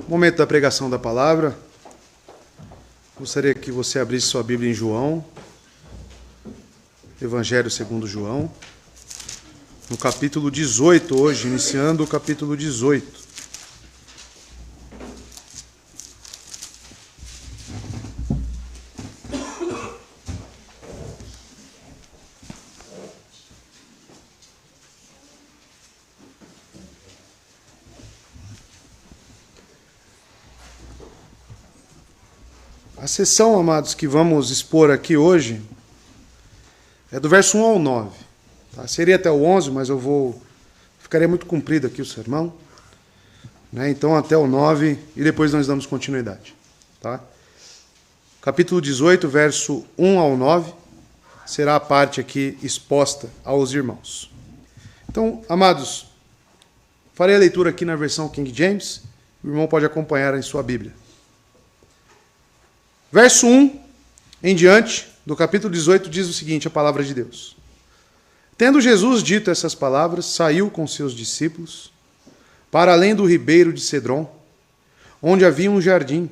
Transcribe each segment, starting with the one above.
Momento da pregação da palavra. Gostaria que você abrisse sua Bíblia em João, Evangelho segundo João, no capítulo 18 hoje, iniciando o capítulo 18. A sessão, amados, que vamos expor aqui hoje é do verso 1 ao 9. Tá? Seria até o 11, mas ficaria muito comprido aqui o sermão. Né? Então até o 9 e depois nós damos continuidade. Tá? Capítulo 18, verso 1 ao 9, será a parte aqui exposta aos irmãos. Então, amados, farei a leitura aqui na versão King James. O irmão pode acompanhar em sua Bíblia. Verso 1 em diante, do capítulo 18, diz o seguinte, a palavra de Deus. Tendo Jesus dito essas palavras, saiu com seus discípulos para além do ribeiro de Cedron, onde havia um jardim,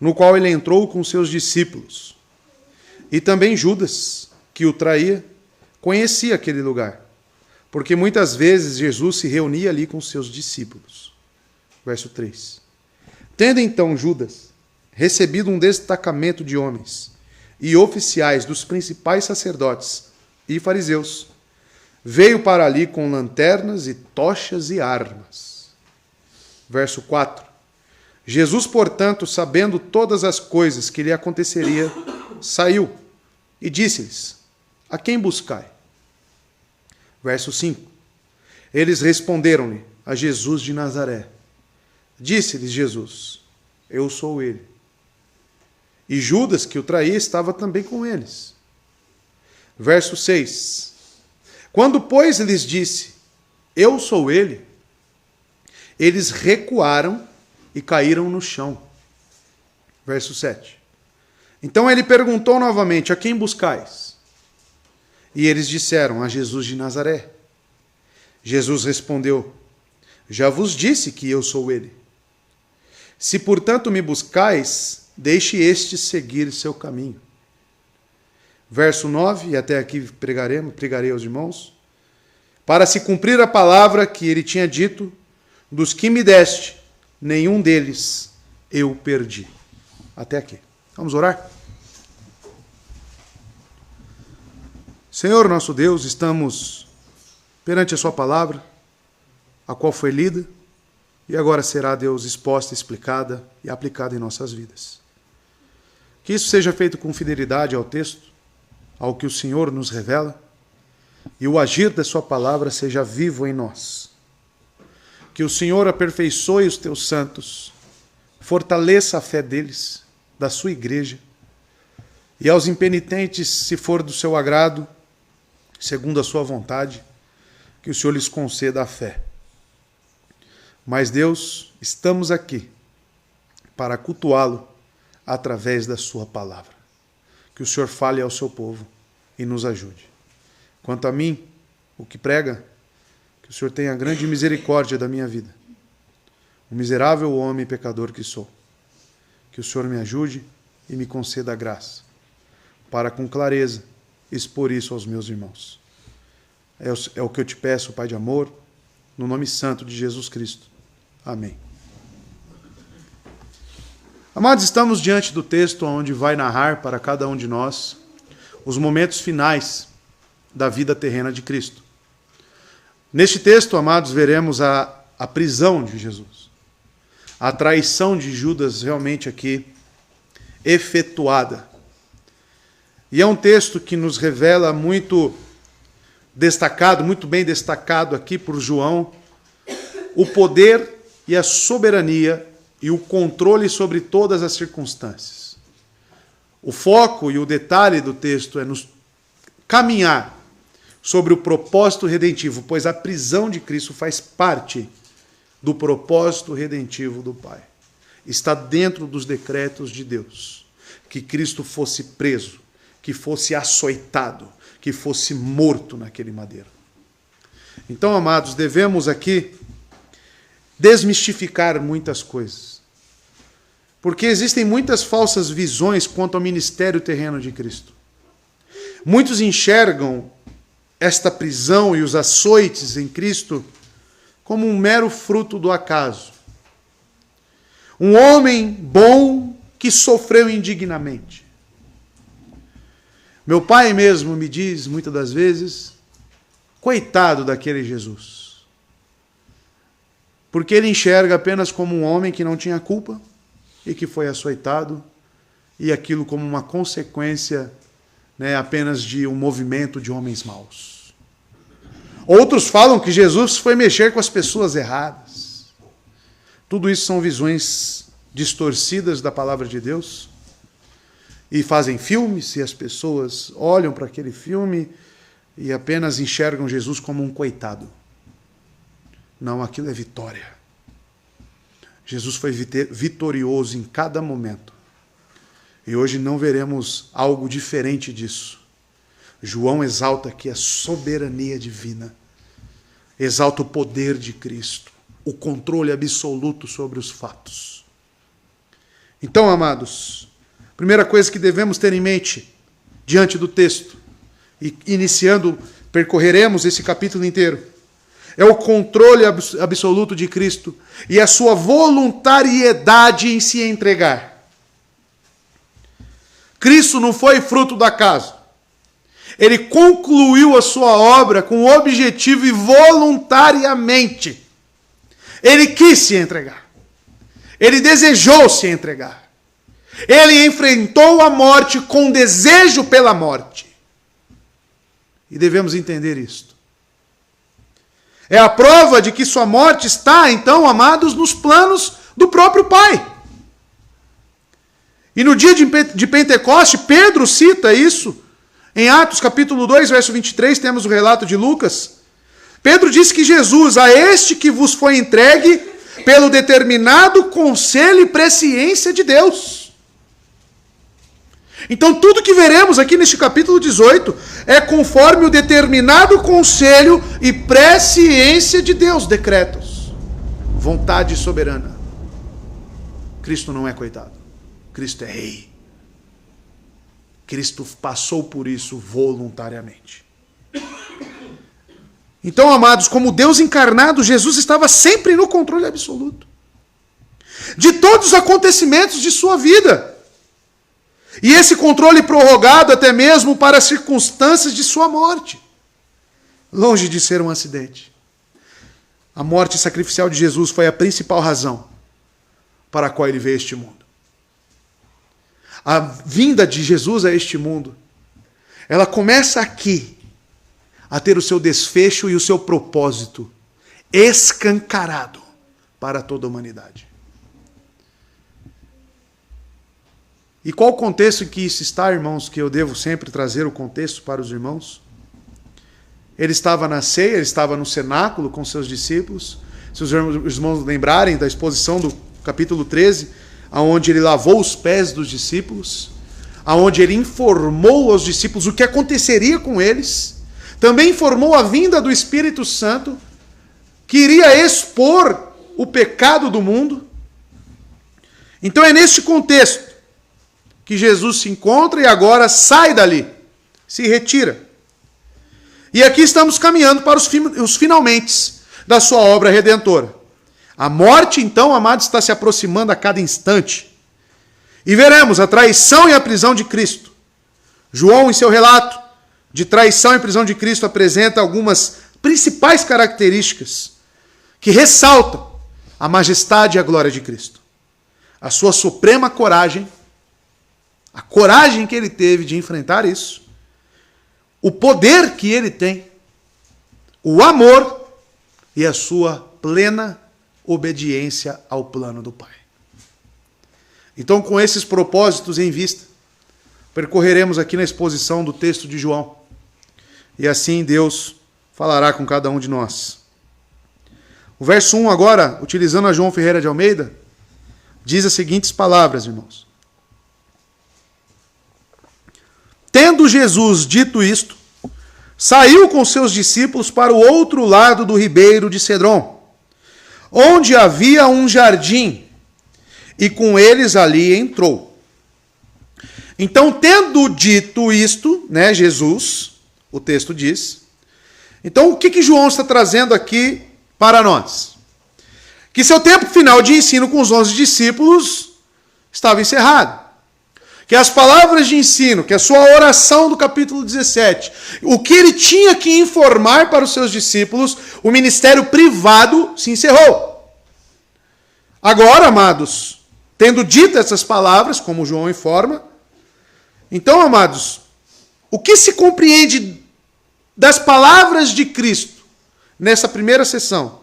no qual ele entrou com seus discípulos. E também Judas, que o traía, conhecia aquele lugar, porque muitas vezes Jesus se reunia ali com seus discípulos. Verso 3. Tendo então Judas recebido um destacamento de homens e oficiais dos principais sacerdotes e fariseus, veio para ali com lanternas e tochas e armas. Verso 4. Jesus, portanto, sabendo todas as coisas que lhe aconteceria, saiu e disse-lhes, a quem buscai? Verso 5. Eles responderam-lhe, a Jesus de Nazaré. Disse-lhes Jesus, eu sou ele. E Judas, que o traía, estava também com eles. Verso 6. Quando, pois, lhes disse, eu sou ele, eles recuaram e caíram no chão. Verso 7. Então ele perguntou novamente, a quem buscais? E eles disseram, a Jesus de Nazaré. Jesus respondeu, já vos disse que eu sou ele. Se, portanto, me buscais, deixe este seguir seu caminho. Verso 9, e até aqui pregarei aos irmãos. Para se cumprir a palavra que ele tinha dito, dos que me deste, nenhum deles eu perdi. Até aqui. Vamos orar? Senhor nosso Deus, estamos perante a sua palavra, a qual foi lida, e agora será, Deus, exposta, explicada e aplicada em nossas vidas. Que isso seja feito com fidelidade ao texto, ao que o Senhor nos revela, e o agir da sua palavra seja vivo em nós. Que o Senhor aperfeiçoe os teus santos, fortaleça a fé deles, da sua igreja, e aos impenitentes, se for do seu agrado, segundo a sua vontade, que o Senhor lhes conceda a fé. Mas, Deus, estamos aqui para cultuá-lo através da sua palavra. Que o Senhor fale ao seu povo e nos ajude. Quanto a mim, o que prega, que o Senhor tenha grande misericórdia da minha vida. O miserável homem e pecador que sou. Que o Senhor me ajude e me conceda a graça, para com clareza expor isso aos meus irmãos. É o que eu te peço, Pai de amor, no nome santo de Jesus Cristo. Amém. Amados, estamos diante do texto onde vai narrar para cada um de nós os momentos finais da vida terrena de Cristo. Neste texto, amados, veremos a prisão de Jesus. A traição de Judas realmente aqui efetuada. E é um texto que nos revela muito bem destacado aqui por João, o poder e a soberania e o controle sobre todas as circunstâncias. O foco e o detalhe do texto é nos caminhar sobre o propósito redentivo, pois a prisão de Cristo faz parte do propósito redentivo do Pai. Está dentro dos decretos de Deus que Cristo fosse preso, que fosse açoitado, que fosse morto naquele madeiro. Então, amados, devemos aqui desmistificar muitas coisas. Porque existem muitas falsas visões quanto ao ministério terreno de Cristo. Muitos enxergam esta prisão e os açoites em Cristo como um mero fruto do acaso. Um homem bom que sofreu indignamente. Meu pai mesmo me diz, muitas das vezes, coitado daquele Jesus. Porque ele enxerga apenas como um homem que não tinha culpa e que foi açoitado, e aquilo como uma consequência, apenas de um movimento de homens maus. Outros falam que Jesus foi mexer com as pessoas erradas. Tudo isso são visões distorcidas da palavra de Deus, e fazem filmes, e as pessoas olham para aquele filme e apenas enxergam Jesus como um coitado. Não, aquilo é vitória. Jesus foi vitorioso em cada momento. E hoje não veremos algo diferente disso. João exalta aqui a soberania divina. Exalta o poder de Cristo. O controle absoluto sobre os fatos. Então, amados, primeira coisa que devemos ter em mente diante do texto, e iniciando, percorreremos esse capítulo inteiro, é o controle absoluto de Cristo e a sua voluntariedade em se entregar. Cristo não foi fruto do acaso. Ele concluiu a sua obra com objetivo e voluntariamente. Ele quis se entregar. Ele desejou se entregar. Ele enfrentou a morte com desejo pela morte. E devemos entender isto. É a prova de que sua morte está, então, amados, nos planos do próprio Pai. E no dia de Pentecoste, Pedro cita isso. Em Atos capítulo 2, verso 23, temos o relato de Lucas. Pedro diz que Jesus, a este que vos foi entregue pelo determinado conselho e presciência de Deus. Então tudo que veremos aqui neste capítulo 18 é conforme o determinado conselho e presciência de Deus, decretos. Vontade soberana. Cristo não é coitado. Cristo é rei. Cristo passou por isso voluntariamente. Então, amados, como Deus encarnado, Jesus estava sempre no controle absoluto de todos os acontecimentos de sua vida. E esse controle prorrogado até mesmo para as circunstâncias de sua morte. Longe de ser um acidente. A morte sacrificial de Jesus foi a principal razão para a qual ele veio a este mundo. A vinda de Jesus a este mundo, ela começa aqui a ter o seu desfecho e o seu propósito escancarado para toda a humanidade. E qual o contexto em que isso está, irmãos, que eu devo sempre trazer o contexto para os irmãos? Ele estava na ceia, ele estava no cenáculo com seus discípulos. Se os irmãos lembrarem da exposição do capítulo 13, onde ele lavou os pés dos discípulos, onde ele informou aos discípulos o que aconteceria com eles, também informou a vinda do Espírito Santo, que iria expor o pecado do mundo. Então é neste contexto que Jesus se encontra e agora sai dali, se retira. E aqui estamos caminhando para os finalmente da sua obra redentora. A morte, então, amados, está se aproximando a cada instante. E veremos a traição e a prisão de Cristo. João, em seu relato de traição e prisão de Cristo, apresenta algumas principais características que ressaltam a majestade e a glória de Cristo. A sua suprema coragem, a coragem que ele teve de enfrentar isso, o poder que ele tem, o amor e a sua plena obediência ao plano do Pai. Então, com esses propósitos em vista, percorreremos aqui na exposição do texto de João. E assim Deus falará com cada um de nós. O verso 1 agora, utilizando a João Ferreira de Almeida, diz as seguintes palavras, irmãos. Tendo Jesus dito isto, saiu com seus discípulos para o outro lado do ribeiro de Cedron, onde havia um jardim, e com eles ali entrou. Então, tendo dito isto, né, Jesus, o texto diz, então o que João está trazendo aqui para nós? Que seu tempo final de ensino com os 11 discípulos estava encerrado. Que as palavras de ensino, que a sua oração do capítulo 17, o que ele tinha que informar para os seus discípulos, o ministério privado se encerrou. Agora, amados, tendo dito essas palavras, como João informa, então, amados, o que se compreende das palavras de Cristo nessa primeira sessão?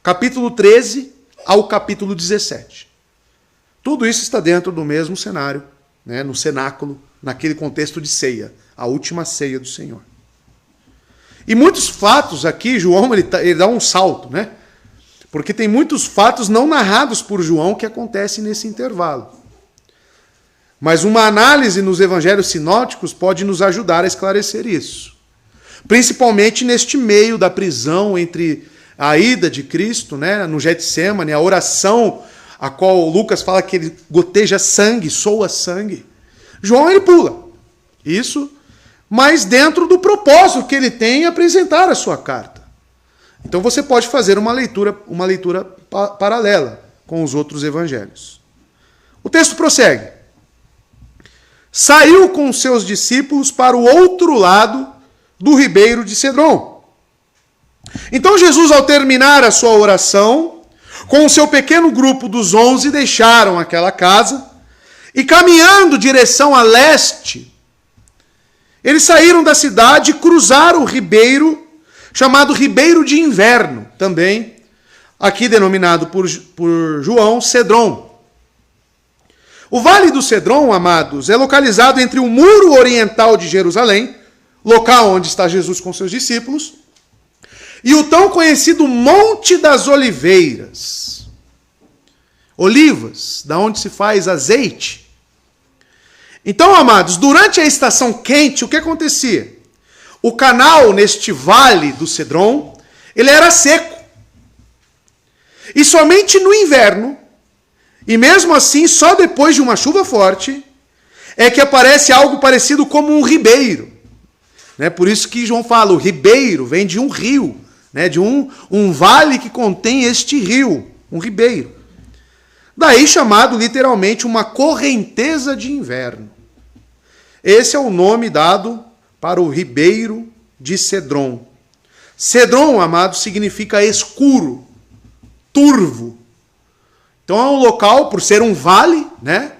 Capítulo 13 ao capítulo 17. Tudo isso está dentro do mesmo cenário, né, no cenáculo, naquele contexto de ceia, a última ceia do Senhor. E muitos fatos aqui, João ele dá um salto, né? Porque tem muitos fatos não narrados por João que acontecem nesse intervalo. Mas uma análise nos evangelhos sinóticos pode nos ajudar a esclarecer isso. Principalmente neste meio da prisão entre a ida de Cristo, né, no Getsêmani, a oração a qual Lucas fala que ele goteja sangue, soa sangue. João ele pula isso, mas dentro do propósito que ele tem em apresentar a sua carta. Então você pode fazer uma leitura paralela com os outros evangelhos. O texto prossegue. Saiu com seus discípulos para o outro lado do ribeiro de Cedron. Então Jesus, ao terminar a sua oração, com o seu pequeno grupo dos 11, deixaram aquela casa e, caminhando direção a leste, eles saíram da cidade e cruzaram o ribeiro, chamado Ribeiro de Inverno, também, aqui denominado por João, Cedron. O Vale do Cedron, amados, é localizado entre o muro oriental de Jerusalém, local onde está Jesus com seus discípulos, e o tão conhecido Monte das Oliveiras. Olivas, da onde se faz azeite. Então, amados, durante a estação quente, o que acontecia? O canal neste vale do Cedron, ele era seco. E somente no inverno, e mesmo assim só depois de uma chuva forte, é que aparece algo parecido como um ribeiro. Né? Por isso que João fala, o ribeiro vem de um rio, né, de um vale que contém este rio, um ribeiro. Daí chamado literalmente uma correnteza de inverno. Esse é o nome dado para o ribeiro de Cedron. Cedron, amado, significa escuro, turvo. Então é um local, por ser um vale, né,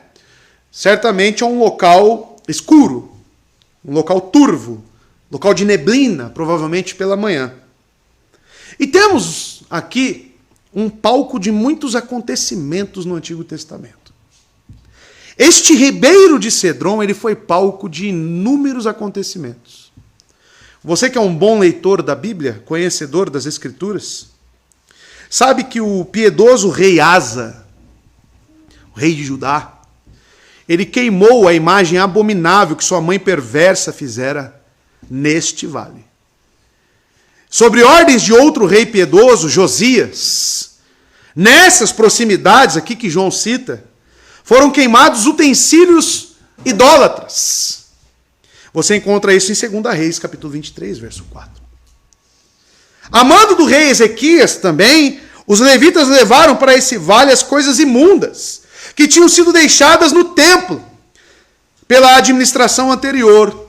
certamente é um local escuro, um local turvo, local de neblina, provavelmente pela manhã. E temos aqui um palco de muitos acontecimentos no Antigo Testamento. Este ribeiro de Cedron, ele foi palco de inúmeros acontecimentos. Você que é um bom leitor da Bíblia, conhecedor das Escrituras, sabe que o piedoso rei Asa, o rei de Judá, ele queimou a imagem abominável que sua mãe perversa fizera neste vale. Sobre ordens de outro rei piedoso, Josias, nessas proximidades aqui que João cita, foram queimados utensílios idólatras. Você encontra isso em 2 Reis, capítulo 23, verso 4. A mando do rei Ezequias também, os levitas levaram para esse vale as coisas imundas, que tinham sido deixadas no templo, pela administração anterior.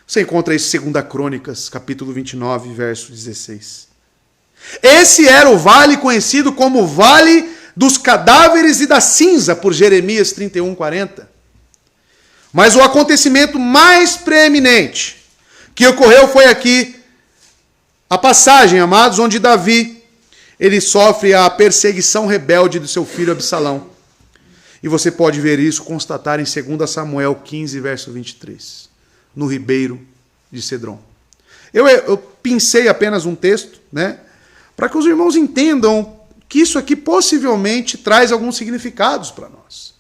Você encontra isso em 2 Crônicas, capítulo 29, verso 16. Esse era o vale conhecido como o Vale dos Cadáveres e da Cinza, por Jeremias 31, 40. Mas o acontecimento mais preeminente que ocorreu foi aqui, a passagem, amados, onde Davi, ele sofre a perseguição rebelde do seu filho Absalão. E você pode ver isso, constatar em 2 Samuel 15, verso 23. No ribeiro de Cedron. Eu pincei apenas um texto, né, para que os irmãos entendam que isso aqui possivelmente traz alguns significados para nós.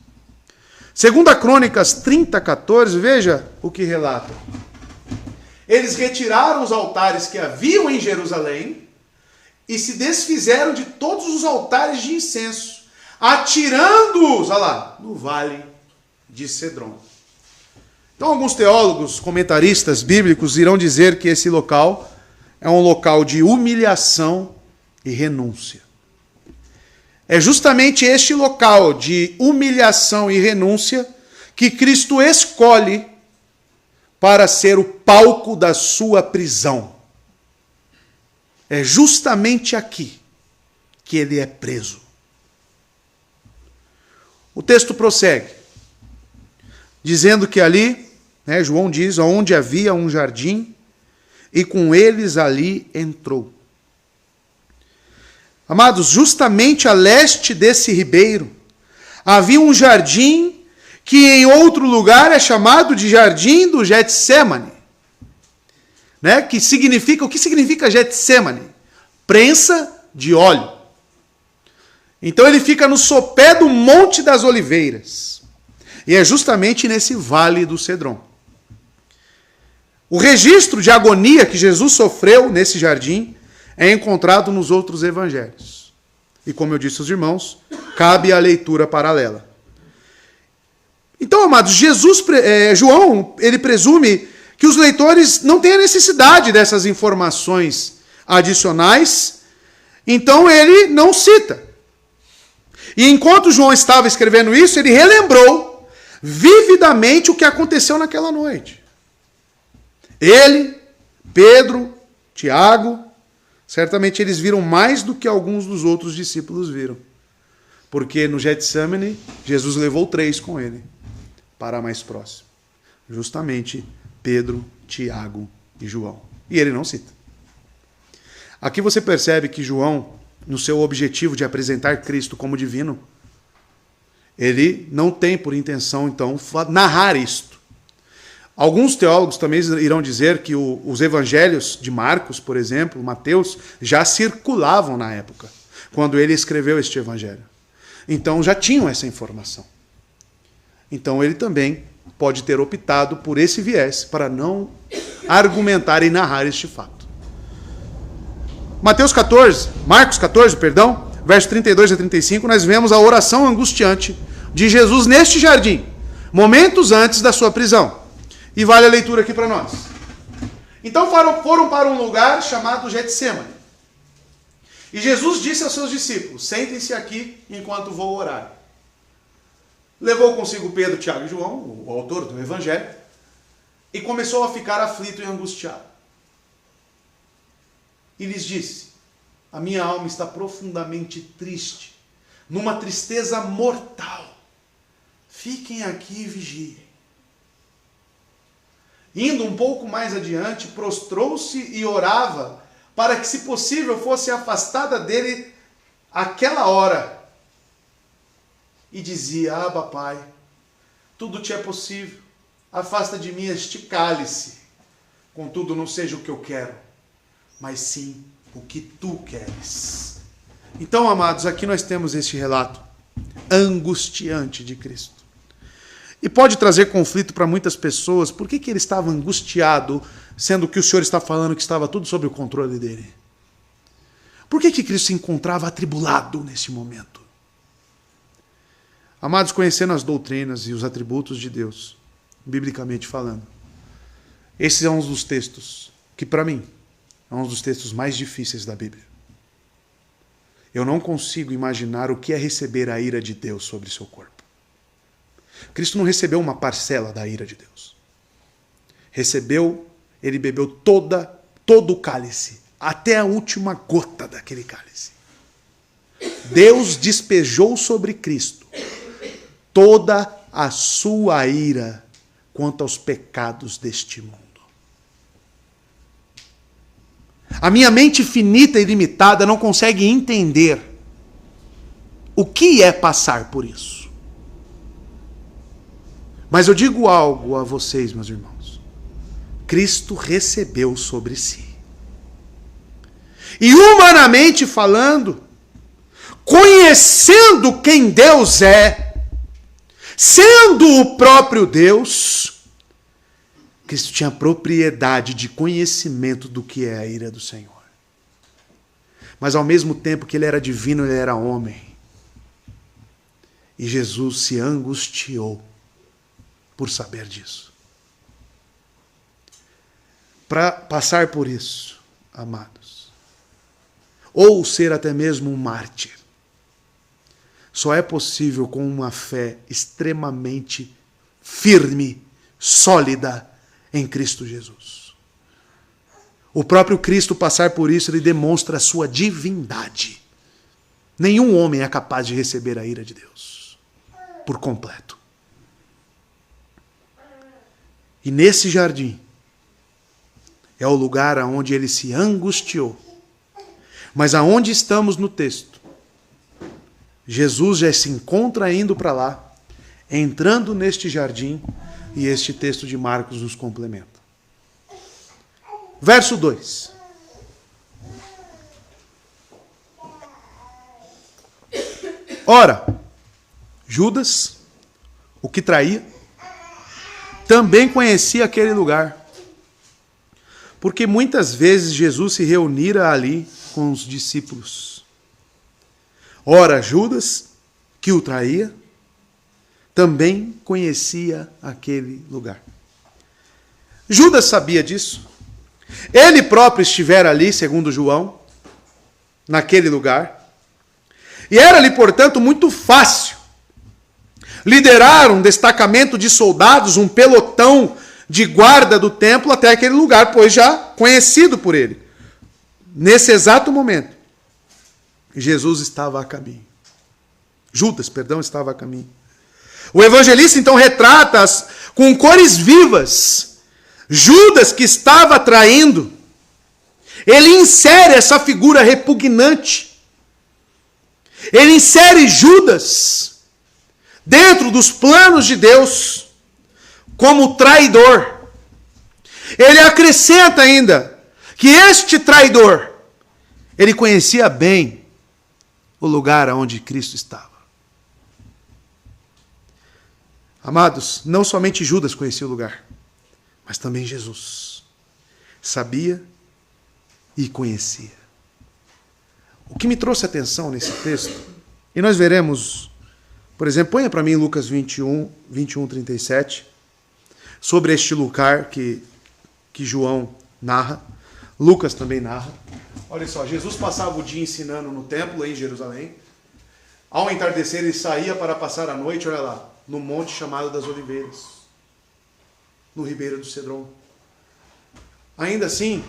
2 Crônicas 30, 14, veja o que relata. Eles retiraram os altares que haviam em Jerusalém e se desfizeram de todos os altares de incenso, atirando-os, olha lá, no vale de Cedron. Então, alguns teólogos, comentaristas bíblicos irão dizer que esse local é um local de humilhação e renúncia. É justamente este local de humilhação e renúncia que Cristo escolhe para ser o palco da sua prisão. É justamente aqui que ele é preso. O texto prossegue, dizendo que ali, João diz, onde havia um jardim, e com eles ali entrou. Amados, justamente a leste desse ribeiro, havia um jardim que em outro lugar é chamado de Jardim do Getsêmani. O que significa Getsêmani? Prensa de óleo. Então ele fica no sopé do Monte das Oliveiras. E é justamente nesse vale do Cedron. O registro de agonia que Jesus sofreu nesse jardim é encontrado nos outros evangelhos. E como eu disse aos irmãos, cabe a leitura paralela. Então, amados, João, ele presume que os leitores não têm a necessidade dessas informações adicionais, então ele não cita. E enquanto João estava escrevendo isso, ele relembrou vividamente o que aconteceu naquela noite. Ele, Pedro, Tiago, certamente eles viram mais do que alguns dos outros discípulos viram. Porque no Getsêmani, Jesus levou 3 com ele para mais próximo. Justamente Pedro, Tiago e João. E ele não cita. Aqui você percebe que João, no seu objetivo de apresentar Cristo como divino, ele não tem por intenção, então, narrar isto. Alguns teólogos também irão dizer que os evangelhos de Marcos, por exemplo, Mateus, já circulavam na época, quando ele escreveu este evangelho. Então já tinham essa informação. Então ele também pode ter optado por esse viés para não argumentar e narrar este fato. Marcos 14, verso 32 a 35, nós vemos a oração angustiante de Jesus neste jardim, momentos antes da sua prisão. E vale a leitura aqui para nós. Então foram para um lugar chamado Getsêmani. E Jesus disse aos seus discípulos, sentem-se aqui enquanto vou orar. Levou consigo Pedro, Tiago e João, o autor do evangelho, e começou a ficar aflito e angustiado. E lhes disse, a minha alma está profundamente triste, numa tristeza mortal. Fiquem aqui e vigiem. Indo um pouco mais adiante, prostrou-se e orava para que, se possível, fosse afastada dele aquela hora. E dizia, Abba, Pai, tudo te é possível, afasta de mim este cálice. Contudo, não seja o que eu quero, mas sim o que tu queres. Então, amados, aqui nós temos este relato angustiante de Cristo. E pode trazer conflito para muitas pessoas. Por que ele estava angustiado, sendo que o Senhor está falando que estava tudo sob o controle dele? Por que Cristo se encontrava atribulado nesse momento? Amados, conhecendo as doutrinas e os atributos de Deus, biblicamente falando, esse é um dos textos que, para mim, é um dos textos mais difíceis da Bíblia. Eu não consigo imaginar o que é receber a ira de Deus sobre seu corpo. Cristo não recebeu uma parcela da ira de Deus. Ele bebeu todo o cálice, até a última gota daquele cálice. Deus despejou sobre Cristo toda a sua ira quanto aos pecados deste mundo. A minha mente finita e limitada não consegue entender o que é passar por isso. Mas eu digo algo a vocês, meus irmãos. Cristo recebeu sobre si. E humanamente falando, conhecendo quem Deus é, sendo o próprio Deus, Cristo tinha propriedade de conhecimento do que é a ira do Senhor. Mas ao mesmo tempo que ele era divino, ele era homem. E Jesus se angustiou por saber disso. Para passar por isso, amados, ou ser até mesmo um mártir, só é possível com uma fé extremamente firme, sólida em Cristo Jesus. O próprio Cristo passar por isso, ele demonstra a sua divindade. Nenhum homem é capaz de receber a ira de Deus por completo. E nesse jardim é o lugar aonde ele se angustiou. Mas aonde estamos no texto? Jesus já se encontra indo para lá, entrando neste jardim, e este texto de Marcos nos complementa. Verso 2. Ora, Judas, o que traía, também conhecia aquele lugar, porque muitas vezes Jesus se reunira ali com os discípulos. Ora, Judas, que o traía, também conhecia aquele lugar. Judas sabia disso. Ele próprio estivera ali, segundo João, naquele lugar. E era-lhe, portanto, muito fácil liderar um destacamento de soldados, um pelotão de guarda do templo até aquele lugar, pois já conhecido por ele. Nesse exato momento, Jesus estava a caminho. Judas, perdão, estava a caminho. O evangelista então retrata com cores vivas Judas que estava traindo. Ele insere essa figura repugnante. Ele insere Judas dentro dos planos de Deus como traidor. Ele acrescenta ainda que este traidor, ele conhecia bem o lugar onde Cristo estava. Amados, não somente Judas conhecia o lugar, mas também Jesus sabia e conhecia. O que me trouxe atenção nesse texto, e nós veremos, por exemplo, ponha para mim Lucas 21, 37, sobre este lugar que João narra, Lucas também narra. Olha só, Jesus passava o dia ensinando no templo em Jerusalém. Ao entardecer ele saía para passar a noite, olha lá, no monte chamado das Oliveiras, no ribeiro do Cedron. Ainda assim,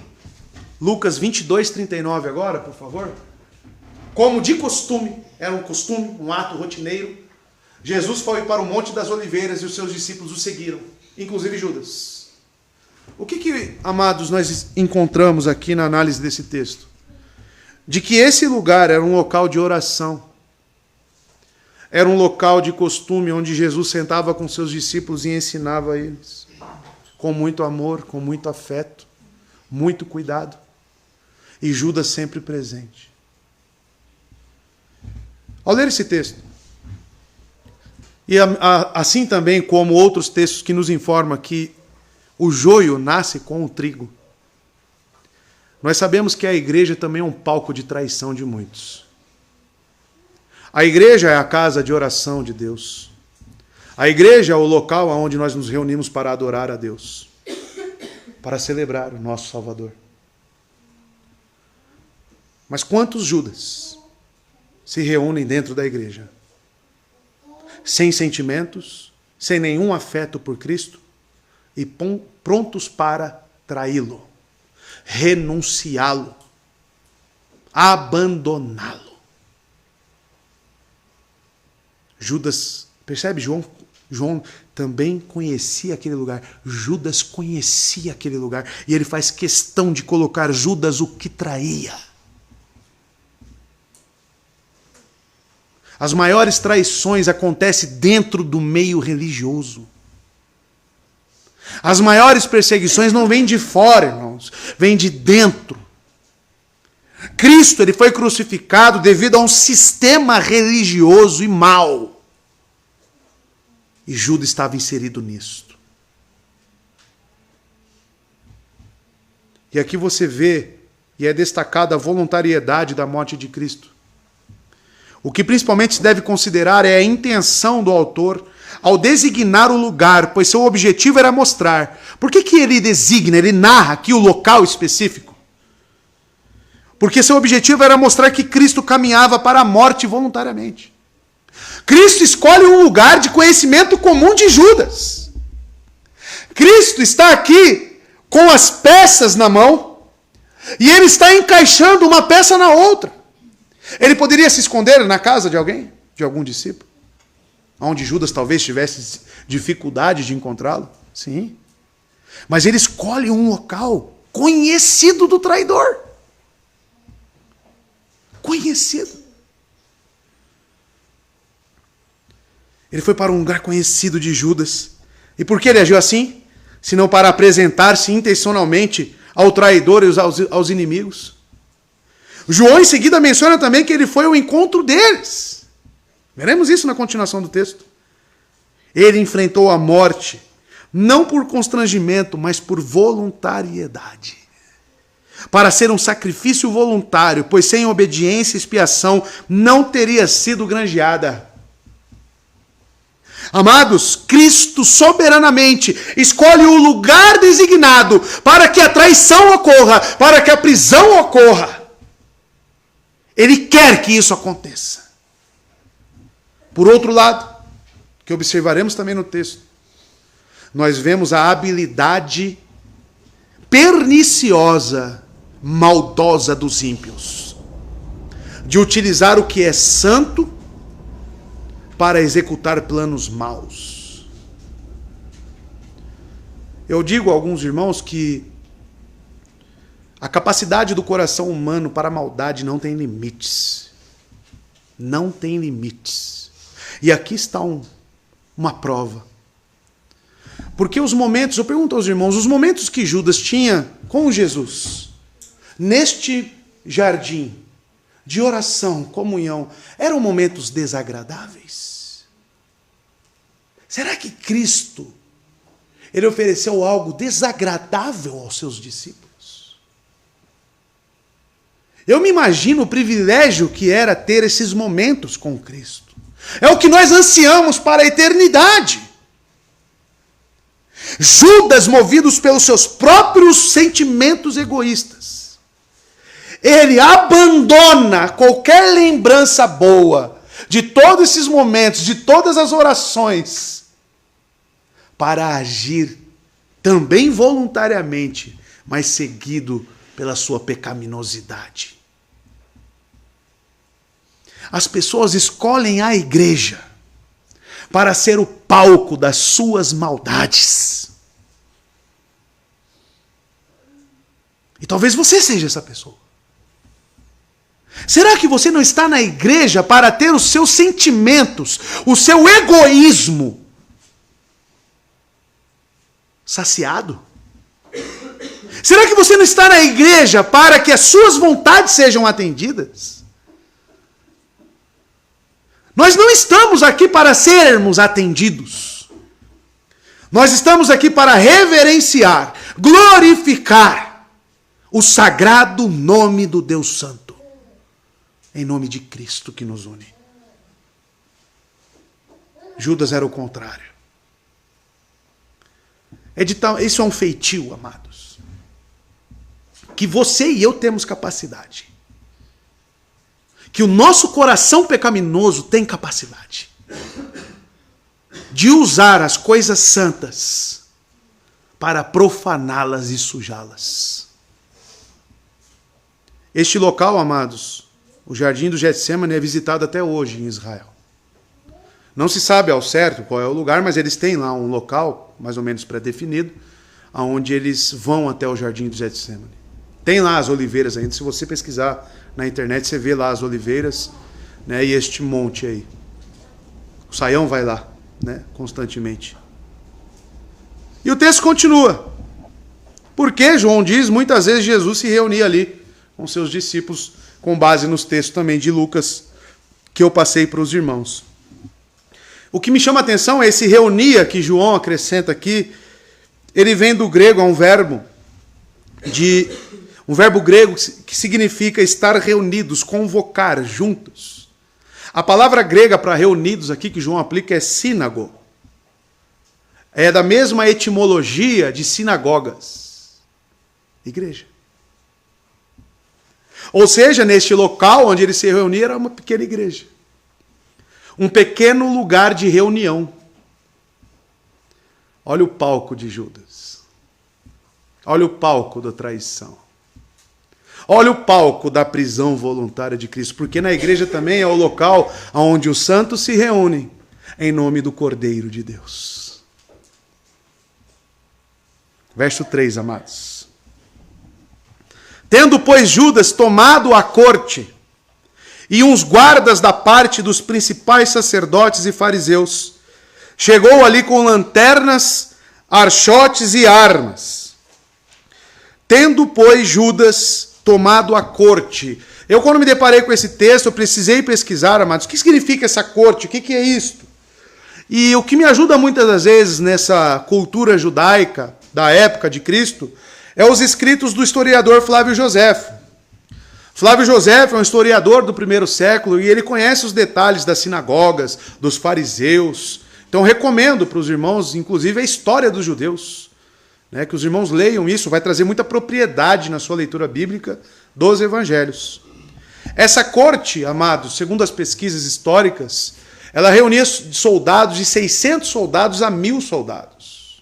Lucas 22, 39 agora, por favor. Como de costume, era um costume, um ato rotineiro, Jesus foi para o Monte das Oliveiras e os seus discípulos o seguiram, inclusive Judas. O que, amados, nós encontramos aqui na análise desse texto? De que esse lugar era um local de oração. Era um local de costume onde Jesus sentava com seus discípulos e ensinava a eles. Com muito amor, com muito afeto, muito cuidado. E Judas sempre presente. Ao ler esse texto, e assim também como outros textos que nos informam que o joio nasce com o trigo, nós sabemos que a igreja também é um palco de traição de muitos. A igreja é a casa de oração de Deus. A igreja é o local onde nós nos reunimos para adorar a Deus, para celebrar o nosso Salvador. Mas quantos Judas se reúnem dentro da igreja, sem sentimentos, sem nenhum afeto por Cristo, e prontos para traí-lo, renunciá-lo, abandoná-lo. Judas, percebe? João também conhecia aquele lugar. Judas conhecia aquele lugar. E ele faz questão de colocar Judas o que traía. As maiores traições acontecem dentro do meio religioso. As maiores perseguições não vêm de fora, irmãos. Vêm de dentro. Cristo, ele foi crucificado devido a um sistema religioso e mau. E Judas estava inserido nisto. E aqui você vê e é destacada a voluntariedade da morte de Cristo. O que principalmente se deve considerar é a intenção do autor ao designar o lugar, pois seu objetivo era mostrar. Por que ele designa, ele narra aqui o local específico? Porque seu objetivo era mostrar que Cristo caminhava para a morte voluntariamente. Cristo escolhe um lugar de conhecimento comum de Judas. Cristo está aqui com as peças na mão e ele está encaixando uma peça na outra. Ele poderia se esconder na casa de alguém, de algum discípulo, onde Judas talvez tivesse dificuldade de encontrá-lo. Sim. Mas ele escolhe um local conhecido do traidor. Conhecido. Ele foi para um lugar conhecido de Judas. E por que ele agiu assim? Senão para apresentar-se intencionalmente ao traidor e aos inimigos. João em seguida menciona também que ele foi ao encontro deles. Veremos isso na continuação do texto. Ele enfrentou a morte, não por constrangimento, mas por voluntariedade. Para ser um sacrifício voluntário, pois sem obediência e expiação não teria sido granjeada. Amados, Cristo soberanamente escolhe o lugar designado para que a traição ocorra, para que a prisão ocorra. Ele quer que isso aconteça. Por outro lado, que observaremos também no texto, nós vemos a habilidade perniciosa, maldosa dos ímpios, de utilizar o que é santo para executar planos maus. Eu digo a alguns irmãos que a capacidade do coração humano para a maldade não tem limites. Não tem limites. E aqui está uma prova. Porque os momentos, eu pergunto aos irmãos, os momentos que Judas tinha com Jesus, neste jardim de oração, comunhão, eram momentos desagradáveis? Será que Cristo, ele ofereceu algo desagradável aos seus discípulos? Eu me imagino o privilégio que era ter esses momentos com Cristo. É o que nós ansiamos para a eternidade. Judas, movidos pelos seus próprios sentimentos egoístas, ele abandona qualquer lembrança boa de todos esses momentos, de todas as orações, para agir também voluntariamente, mas seguido pela sua pecaminosidade. As pessoas escolhem a igreja para ser o palco das suas maldades. E talvez você seja essa pessoa. Será que você não está na igreja para ter os seus sentimentos, o seu egoísmo saciado? Será que você não está na igreja para que as suas vontades sejam atendidas? Nós não estamos aqui para sermos atendidos. Nós estamos aqui para reverenciar, glorificar o sagrado nome do Deus Santo. Em nome de Cristo que nos une. Judas era o contrário. Isso é um feitio, amados, que você e eu temos capacidade. Que o nosso coração pecaminoso tem capacidade de usar as coisas santas para profaná-las e sujá-las. Este local, amados, o Jardim do Getsêmani, é visitado até hoje em Israel. Não se sabe ao certo qual é o lugar, mas eles têm lá um local, mais ou menos pré-definido, onde eles vão até o Jardim do Getsêmani. Tem lá as oliveiras ainda, se você pesquisar na internet, você vê lá as oliveiras, né, e este monte aí. O Saião vai lá, né, constantemente. E o texto continua. Porque, João diz, muitas vezes Jesus se reunia ali com seus discípulos, com base nos textos também de Lucas, que eu passei para os irmãos. O que me chama a atenção é esse reunia que João acrescenta aqui. Ele vem do grego, é um verbo de Um verbo grego que significa estar reunidos, convocar, juntos. A palavra grega para reunidos aqui que João aplica é sínago. É da mesma etimologia de sinagogas. Igreja. Ou seja, neste local onde ele se reunia era uma pequena igreja. Um pequeno lugar de reunião. Olha o palco de Judas. Olha o palco da traição. Olha o palco da prisão voluntária de Cristo. Porque na igreja também é o local onde os santos se reúnem em nome do Cordeiro de Deus. Verso 3, amados. Tendo, pois, Judas tomado a corte e uns guardas da parte dos principais sacerdotes e fariseus, chegou ali com lanternas, archotes e armas. Tendo, pois, Judas tomado a corte. Eu, quando me deparei com esse texto, eu precisei pesquisar, amados, o que significa essa corte? O que é isto? E o que me ajuda muitas das vezes nessa cultura judaica da época de Cristo é os escritos do historiador Flávio Joséfo. Flávio Joséfo é um historiador do primeiro século e ele conhece os detalhes das sinagogas, dos fariseus. Então recomendo para os irmãos, inclusive, a história dos judeus. Né, que os irmãos leiam isso, vai trazer muita propriedade na sua leitura bíblica dos evangelhos. Essa corte, amados, segundo as pesquisas históricas, ela reunia soldados de 600 soldados a 1.000 soldados.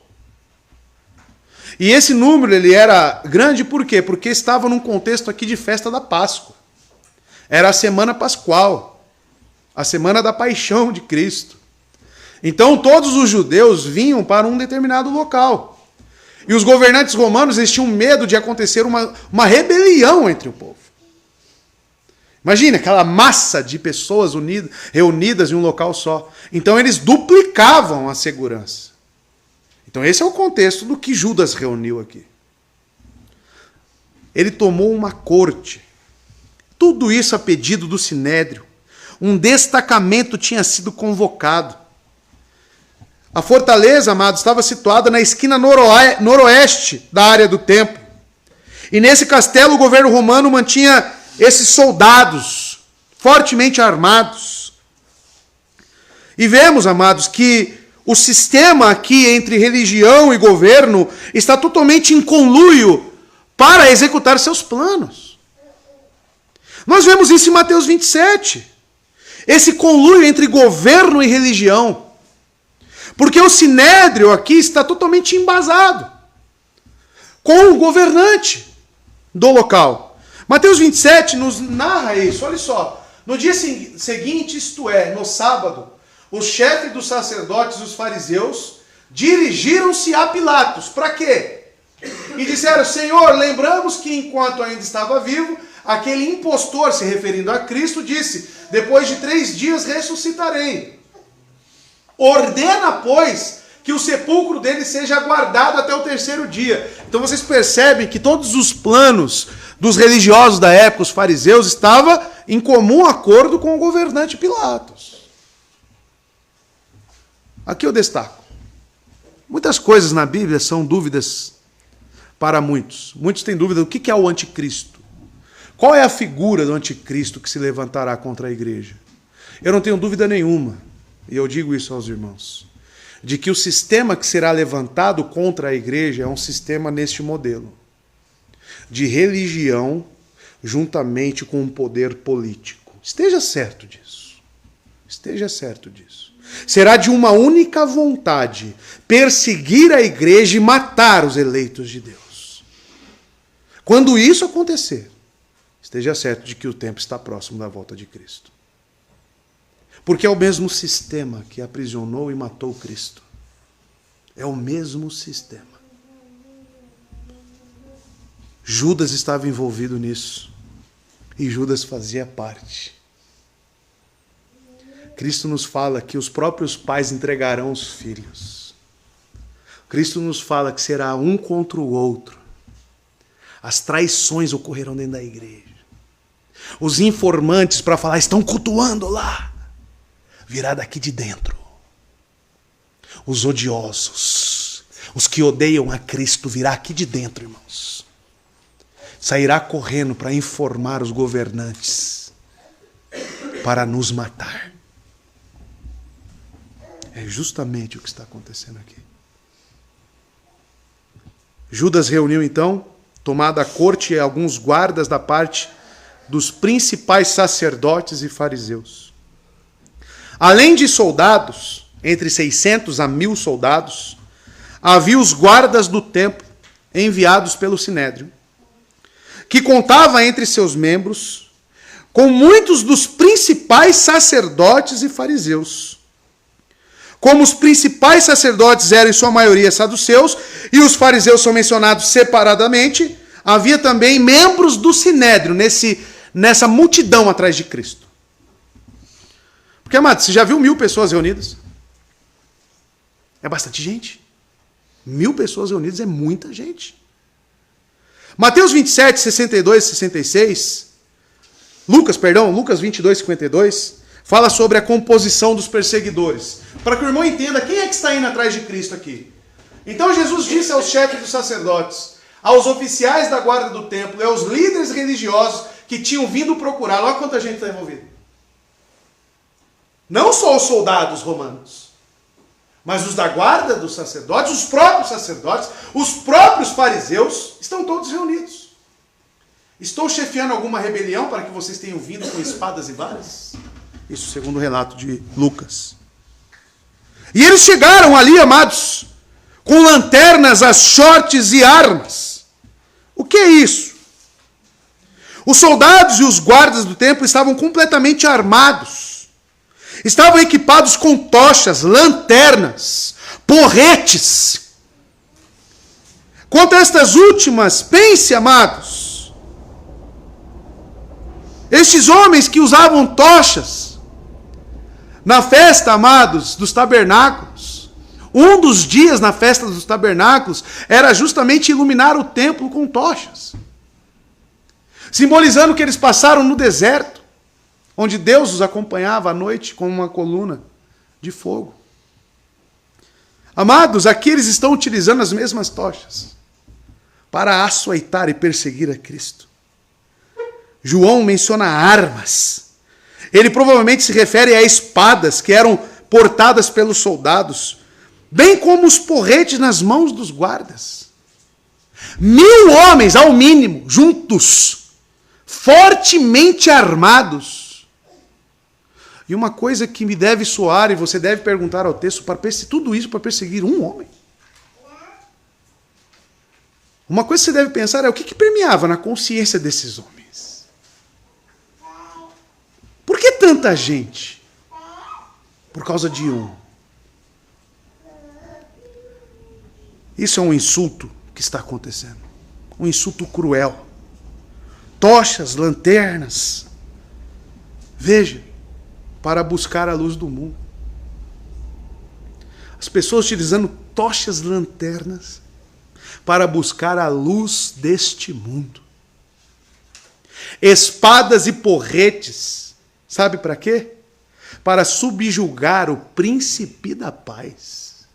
E esse número ele era grande por quê? Porque estava num contexto aqui de festa da Páscoa. Era a semana pascual, a semana da paixão de Cristo. Então todos os judeus vinham para um determinado local. E os governantes romanos eles tinham medo de acontecer uma rebelião entre o povo. Imagina aquela massa de pessoas reunidas em um local só. Então eles duplicavam a segurança. Então esse é o contexto do que Judas reuniu aqui. Ele tomou uma corte. Tudo isso a pedido do Sinédrio. Um destacamento tinha sido convocado. A fortaleza, amados, estava situada na esquina noroeste da área do templo. E nesse castelo o governo romano mantinha esses soldados fortemente armados. E vemos, amados, que o sistema aqui entre religião e governo está totalmente em conluio para executar seus planos. Nós vemos isso em Mateus 27. Esse conluio entre governo e religião. Porque o sinédrio aqui está totalmente embasado com o governante do local. Mateus 27 nos narra isso, olha só. No dia seguinte, isto é, no sábado, os chefes dos sacerdotes e os fariseus dirigiram-se a Pilatos. Para quê? E disseram, Senhor, lembramos que enquanto ainda estava vivo, aquele impostor, se referindo a Cristo, disse, depois de 3 dias ressuscitarei. Ordena, pois, que o sepulcro dele seja guardado até o 3º dia. Então vocês percebem que todos os planos dos religiosos da época, os fariseus, estavam em comum acordo com o governante Pilatos. Aqui eu destaco. Muitas coisas na Bíblia são dúvidas para muitos. Muitos têm dúvida do que é o anticristo. Qual é a figura do anticristo que se levantará contra a igreja? Eu não tenho dúvida nenhuma. E eu digo isso aos irmãos, de que o sistema que será levantado contra a igreja é um sistema neste modelo, de religião juntamente com um poder político. Esteja certo disso. Esteja certo disso. Será de uma única vontade, perseguir a igreja e matar os eleitos de Deus. Quando isso acontecer, esteja certo de que o tempo está próximo da volta de Cristo. Porque é o mesmo sistema que aprisionou e matou Cristo. É o mesmo sistema. Judas estava envolvido nisso. E Judas fazia parte. Cristo nos fala que os próprios pais entregarão os filhos. Cristo nos fala que será um contra o outro. As traições ocorrerão dentro da igreja. Os informantes para falar, estão cultuando lá. Virá daqui de dentro. Os odiosos, os que odeiam a Cristo, virá aqui de dentro, irmãos. sairá correndo para informar os governantes, para nos matar. É justamente o que está acontecendo aqui. Judas reuniu então, tomada a corte e alguns guardas da parte dos principais sacerdotes e fariseus. Além de soldados, entre 600 a 1.000 soldados, havia os guardas do templo, enviados pelo Sinédrio, que contava entre seus membros com muitos dos principais sacerdotes e fariseus. Como os principais sacerdotes eram em sua maioria saduceus, e os fariseus são mencionados separadamente, havia também membros do Sinédrio nessa multidão atrás de Cristo. Porque, amado, você já viu 1.000 pessoas reunidas? É bastante gente. 1.000 pessoas reunidas é muita gente. Mateus 27, 62 e 66, Lucas 22, 52, fala sobre a composição dos perseguidores. Para que o irmão entenda quem é que está indo atrás de Cristo aqui. Então Jesus disse aos chefes dos sacerdotes, aos oficiais da guarda do templo e aos líderes religiosos que tinham vindo procurá-lo. Olha quanta gente está envolvida. Não só os soldados romanos, mas os da guarda dos sacerdotes, os próprios fariseus, estão todos reunidos. Estou chefiando alguma rebelião para que vocês tenham vindo com espadas e varas? Isso segundo o relato de Lucas. E eles chegaram ali, amados, com lanternas, achotes e armas. O que é isso? Os soldados e os guardas do templo estavam completamente armados. Estavam equipados com tochas, lanternas, porretes. Quanto a estas últimas, pense, amados. Estes homens que usavam tochas, na festa, amados, dos tabernáculos, um dos dias na festa dos tabernáculos era justamente iluminar o templo com tochas, simbolizando que eles passaram no deserto, onde Deus os acompanhava à noite com uma coluna de fogo. Amados, aqui eles estão utilizando as mesmas tochas para açoitar e perseguir a Cristo. João menciona armas. Ele provavelmente se refere a espadas que eram portadas pelos soldados, bem como os porretes nas mãos dos guardas. 1.000 homens, ao mínimo, juntos, fortemente armados. E uma coisa que me deve soar, e você deve perguntar ao texto, tudo isso para perseguir um homem. Uma coisa que você deve pensar é o que permeava na consciência desses homens. Por que tanta gente? Por causa de um. Isso é um insulto que está acontecendo. Um insulto cruel. Tochas, lanternas. Veja, para buscar a luz do mundo. As pessoas utilizando tochas, lanternas, para buscar a luz deste mundo. Espadas e porretes, sabe para quê? Para subjugar o príncipe da paz.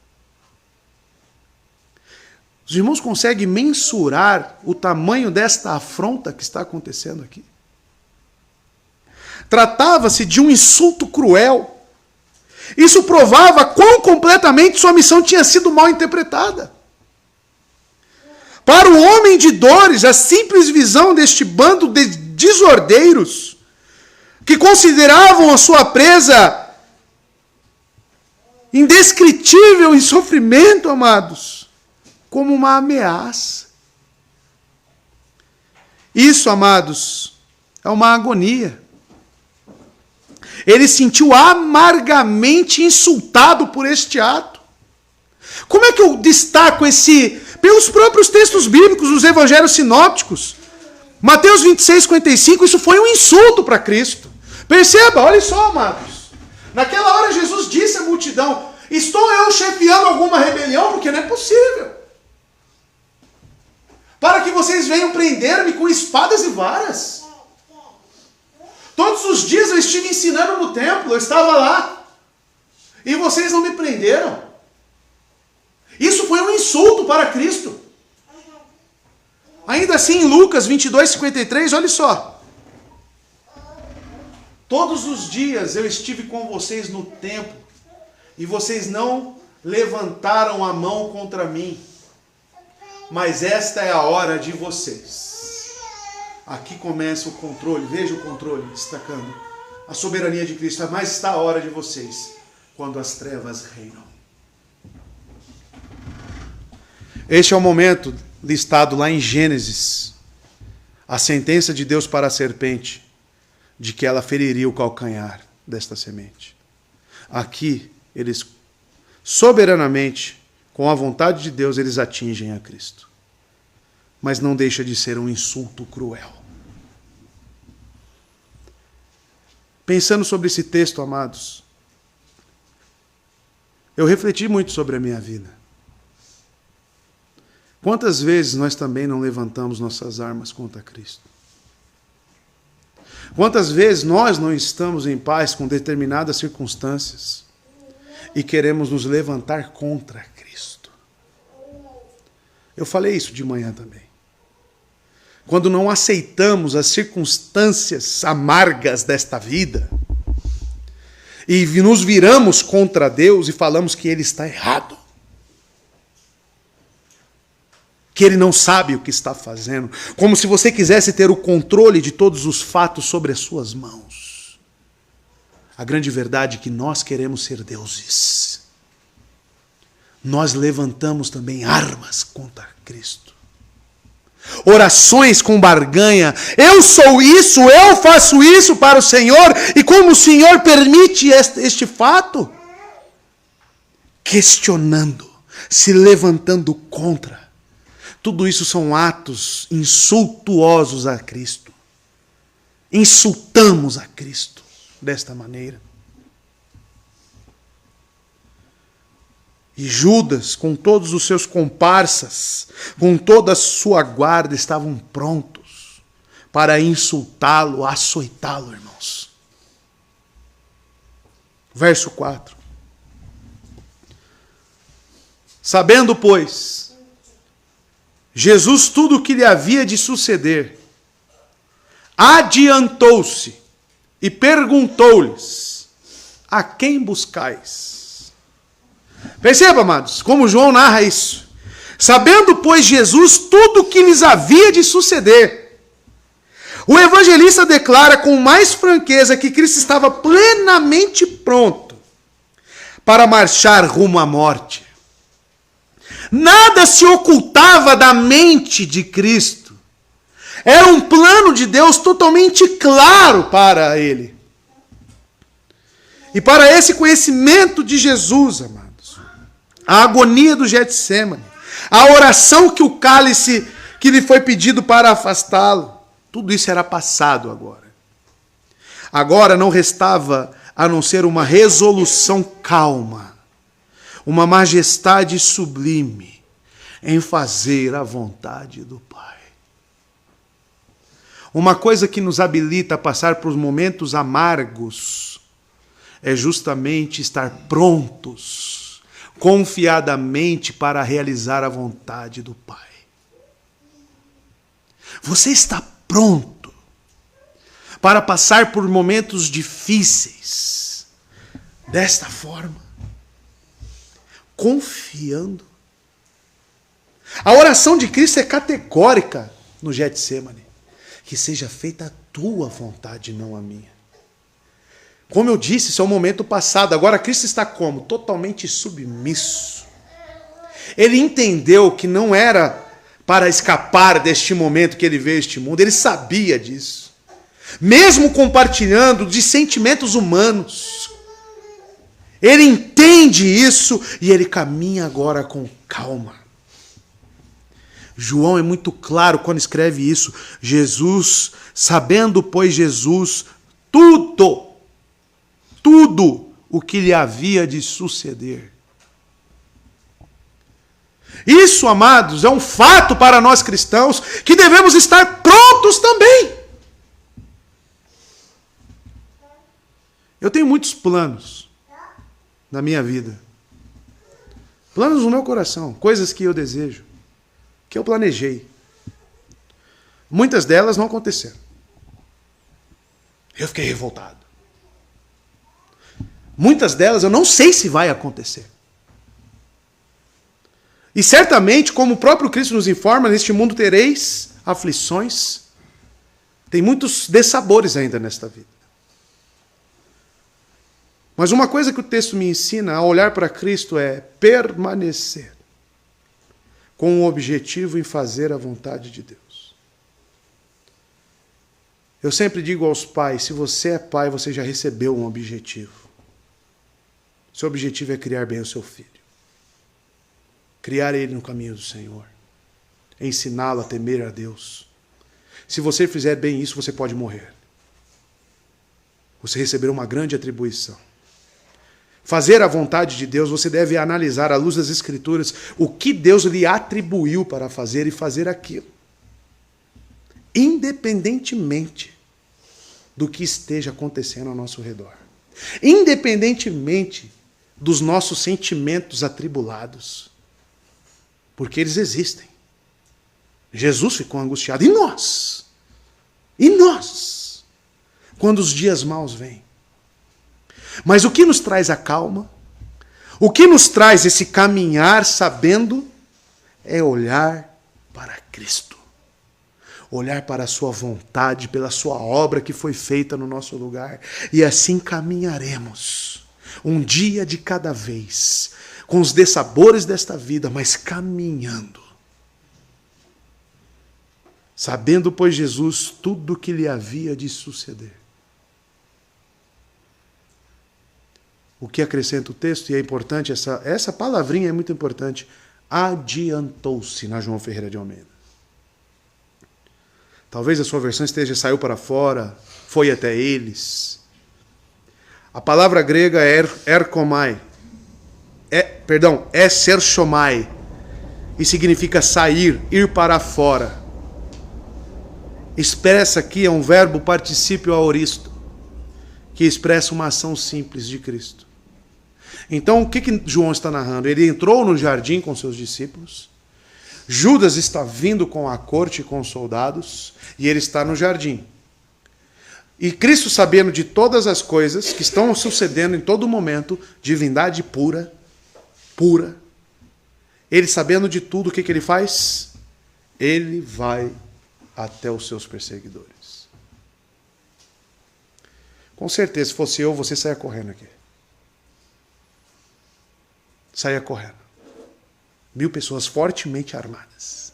Os irmãos conseguem mensurar o tamanho desta afronta que está acontecendo aqui? Tratava-se de um insulto cruel. Isso provava quão completamente sua missão tinha sido mal interpretada. Para o homem de dores, a simples visão deste bando de desordeiros, que consideravam a sua presa indescritível em sofrimento, amados, como uma ameaça. Isso, amados, é uma agonia. Ele se sentiu amargamente insultado por este ato. Como é que eu destaco pelos próprios textos bíblicos, os evangelhos sinópticos? Mateus 26, 55, isso foi um insulto para Cristo. Perceba, olha só, amados. Naquela hora Jesus disse à multidão, estou eu chefiando alguma rebelião? Porque não é possível. Para que vocês venham prender-me com espadas e varas. Todos os dias eu estive ensinando no templo, eu estava lá. E vocês não me prenderam. Isso foi um insulto para Cristo. Ainda assim, em Lucas 22:53, olha só. Todos os dias eu estive com vocês no templo, e vocês não levantaram a mão contra mim. Mas esta é a hora de vocês. Aqui começa o controle, veja o controle, destacando a soberania de Cristo. Mas está a hora de vocês, quando as trevas reinam. Este é o momento listado lá em Gênesis, a sentença de Deus para a serpente, de que ela feriria o calcanhar desta semente. Aqui, eles soberanamente, com a vontade de Deus, eles atingem a Cristo. Mas não deixa de ser um insulto cruel. Pensando sobre esse texto, amados, eu refleti muito sobre a minha vida. Quantas vezes nós também não levantamos nossas armas contra Cristo? Quantas vezes nós não estamos em paz com determinadas circunstâncias e queremos nos levantar contra Cristo? Eu falei isso de manhã também. Quando não aceitamos as circunstâncias amargas desta vida e nos viramos contra Deus e falamos que Ele está errado, que Ele não sabe o que está fazendo, como se você quisesse ter o controle de todos os fatos sobre as suas mãos. A grande verdade é que nós queremos ser deuses. Nós levantamos também armas contra Cristo. Orações com barganha. Eu sou isso, eu faço isso para o Senhor, e como o Senhor permite este fato? Questionando, se levantando contra. Tudo isso são atos insultuosos a Cristo. Insultamos a Cristo desta maneira. E Judas, com todos os seus comparsas, com toda a sua guarda, estavam prontos para insultá-lo, açoitá-lo, irmãos. Verso 4. Sabendo, pois, Jesus tudo o que lhe havia de suceder, adiantou-se e perguntou-lhes: a quem buscais? Perceba, amados, como João narra isso. Sabendo, pois, Jesus tudo o que lhes havia de suceder, o evangelista declara com mais franqueza que Cristo estava plenamente pronto para marchar rumo à morte. Nada se ocultava da mente de Cristo. Era um plano de Deus totalmente claro para ele. E para esse conhecimento de Jesus, amados, a agonia do Getsêmani, a oração que o cálice que lhe foi pedido para afastá-lo, tudo isso era passado agora. Agora não restava a não ser uma resolução calma, uma majestade sublime em fazer a vontade do Pai. Uma coisa que nos habilita a passar por momentos amargos é justamente estar prontos, confiadamente para realizar a vontade do Pai. Você está pronto para passar por momentos difíceis desta forma? Confiando. A oração de Cristo é categórica no Getsêmani. Que seja feita a tua vontade, não a minha. Como eu disse, isso é um momento passado. Agora Cristo está como? Totalmente submisso. Ele entendeu que não era para escapar deste momento que ele veio a este mundo. Ele sabia disso. Mesmo compartilhando de sentimentos humanos, ele entende isso e ele caminha agora com calma. João é muito claro quando escreve isso. Jesus, sabendo, pois, Jesus tudo o que lhe havia de suceder. Isso, amados, é um fato para nós cristãos que devemos estar prontos também. Eu tenho muitos planos na minha vida. Planos no meu coração, coisas que eu desejo, que eu planejei. Muitas delas não aconteceram. Eu fiquei revoltado. Muitas delas eu não sei se vai acontecer. E certamente, como o próprio Cristo nos informa, neste mundo tereis aflições. Tem muitos dessabores ainda nesta vida. Mas uma coisa que o texto me ensina a olhar para Cristo é permanecer com o objetivo em fazer a vontade de Deus. Eu sempre digo aos pais, se você é pai, você já recebeu um objetivo. Seu objetivo é criar bem o seu filho. Criar ele no caminho do Senhor. Ensiná-lo a temer a Deus. Se você fizer bem isso, você pode morrer. Você receberá uma grande atribuição. Fazer a vontade de Deus, você deve analisar à luz das Escrituras o que Deus lhe atribuiu para fazer e fazer aquilo. Independentemente do que esteja acontecendo ao nosso redor. Independentemente dos nossos sentimentos atribulados. Porque eles existem. Jesus ficou angustiado. E nós? E nós? Quando os dias maus vêm. Mas o que nos traz a calma? O que nos traz esse caminhar sabendo? É olhar para Cristo. Olhar para a sua vontade, pela sua obra que foi feita no nosso lugar. E assim caminharemos. Um dia de cada vez. Com os dessabores desta vida, mas caminhando. Sabendo, pois, Jesus tudo o que lhe havia de suceder. O que acrescenta o texto, e é importante, essa palavrinha é muito importante, adiantou-se na João Ferreira de Almeida. Talvez a sua versão esteja saiu para fora, foi até eles. A palavra grega é erkomai, é serchomai, e significa sair, ir para fora. Expressa aqui, é um verbo particípio aoristo, que expressa uma ação simples de Cristo. Então, o que João está narrando? Ele entrou no jardim com seus discípulos, Judas está vindo com a corte e com os soldados, e ele está no jardim. E Cristo, sabendo de todas as coisas que estão sucedendo em todo momento, divindade pura, ele sabendo de tudo, o que ele faz? Ele vai até os seus perseguidores. Com certeza, se fosse eu, você saia correndo aqui. Saia correndo. 1000 pessoas fortemente armadas.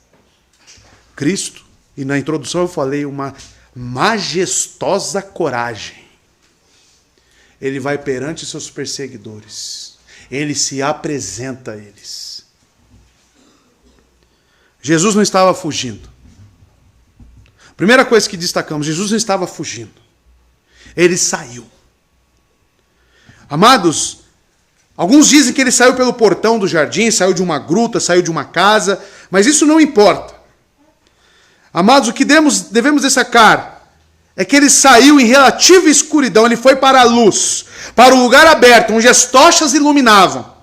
Cristo, e na introdução eu falei, uma majestosa coragem. Ele vai perante seus perseguidores. Ele se apresenta a eles. Jesus não estava fugindo. Primeira coisa que destacamos, Jesus não estava fugindo. Ele saiu. Amados, alguns dizem que ele saiu pelo portão do jardim, saiu de uma gruta, saiu de uma casa, mas isso não importa. Amados, o que devemos destacar é que ele saiu em relativa escuridão, ele foi para a luz, para o lugar aberto, onde as tochas iluminavam,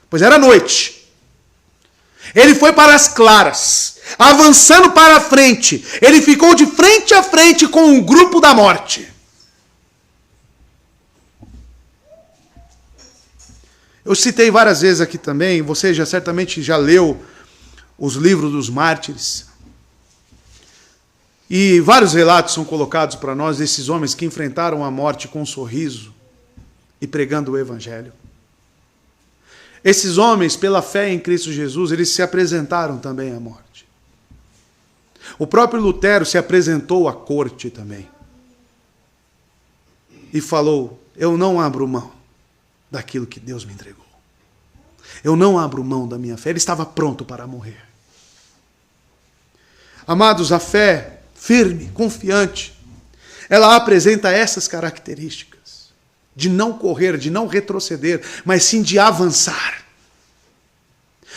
pois era noite. Ele foi para as claras, avançando para a frente, ele ficou de frente a frente com o grupo da morte. Eu citei várias vezes aqui também, você certamente já leu os livros dos mártires. E vários relatos são colocados para nós desses homens que enfrentaram a morte com um sorriso e pregando o Evangelho. Esses homens, pela fé em Cristo Jesus, eles se apresentaram também à morte. O próprio Lutero se apresentou à corte também. E falou, eu não abro mão daquilo que Deus me entregou. Eu não abro mão da minha fé. Ele estava pronto para morrer. Amados, a fé firme, confiante, ela apresenta essas características. De não correr, de não retroceder, mas sim de avançar.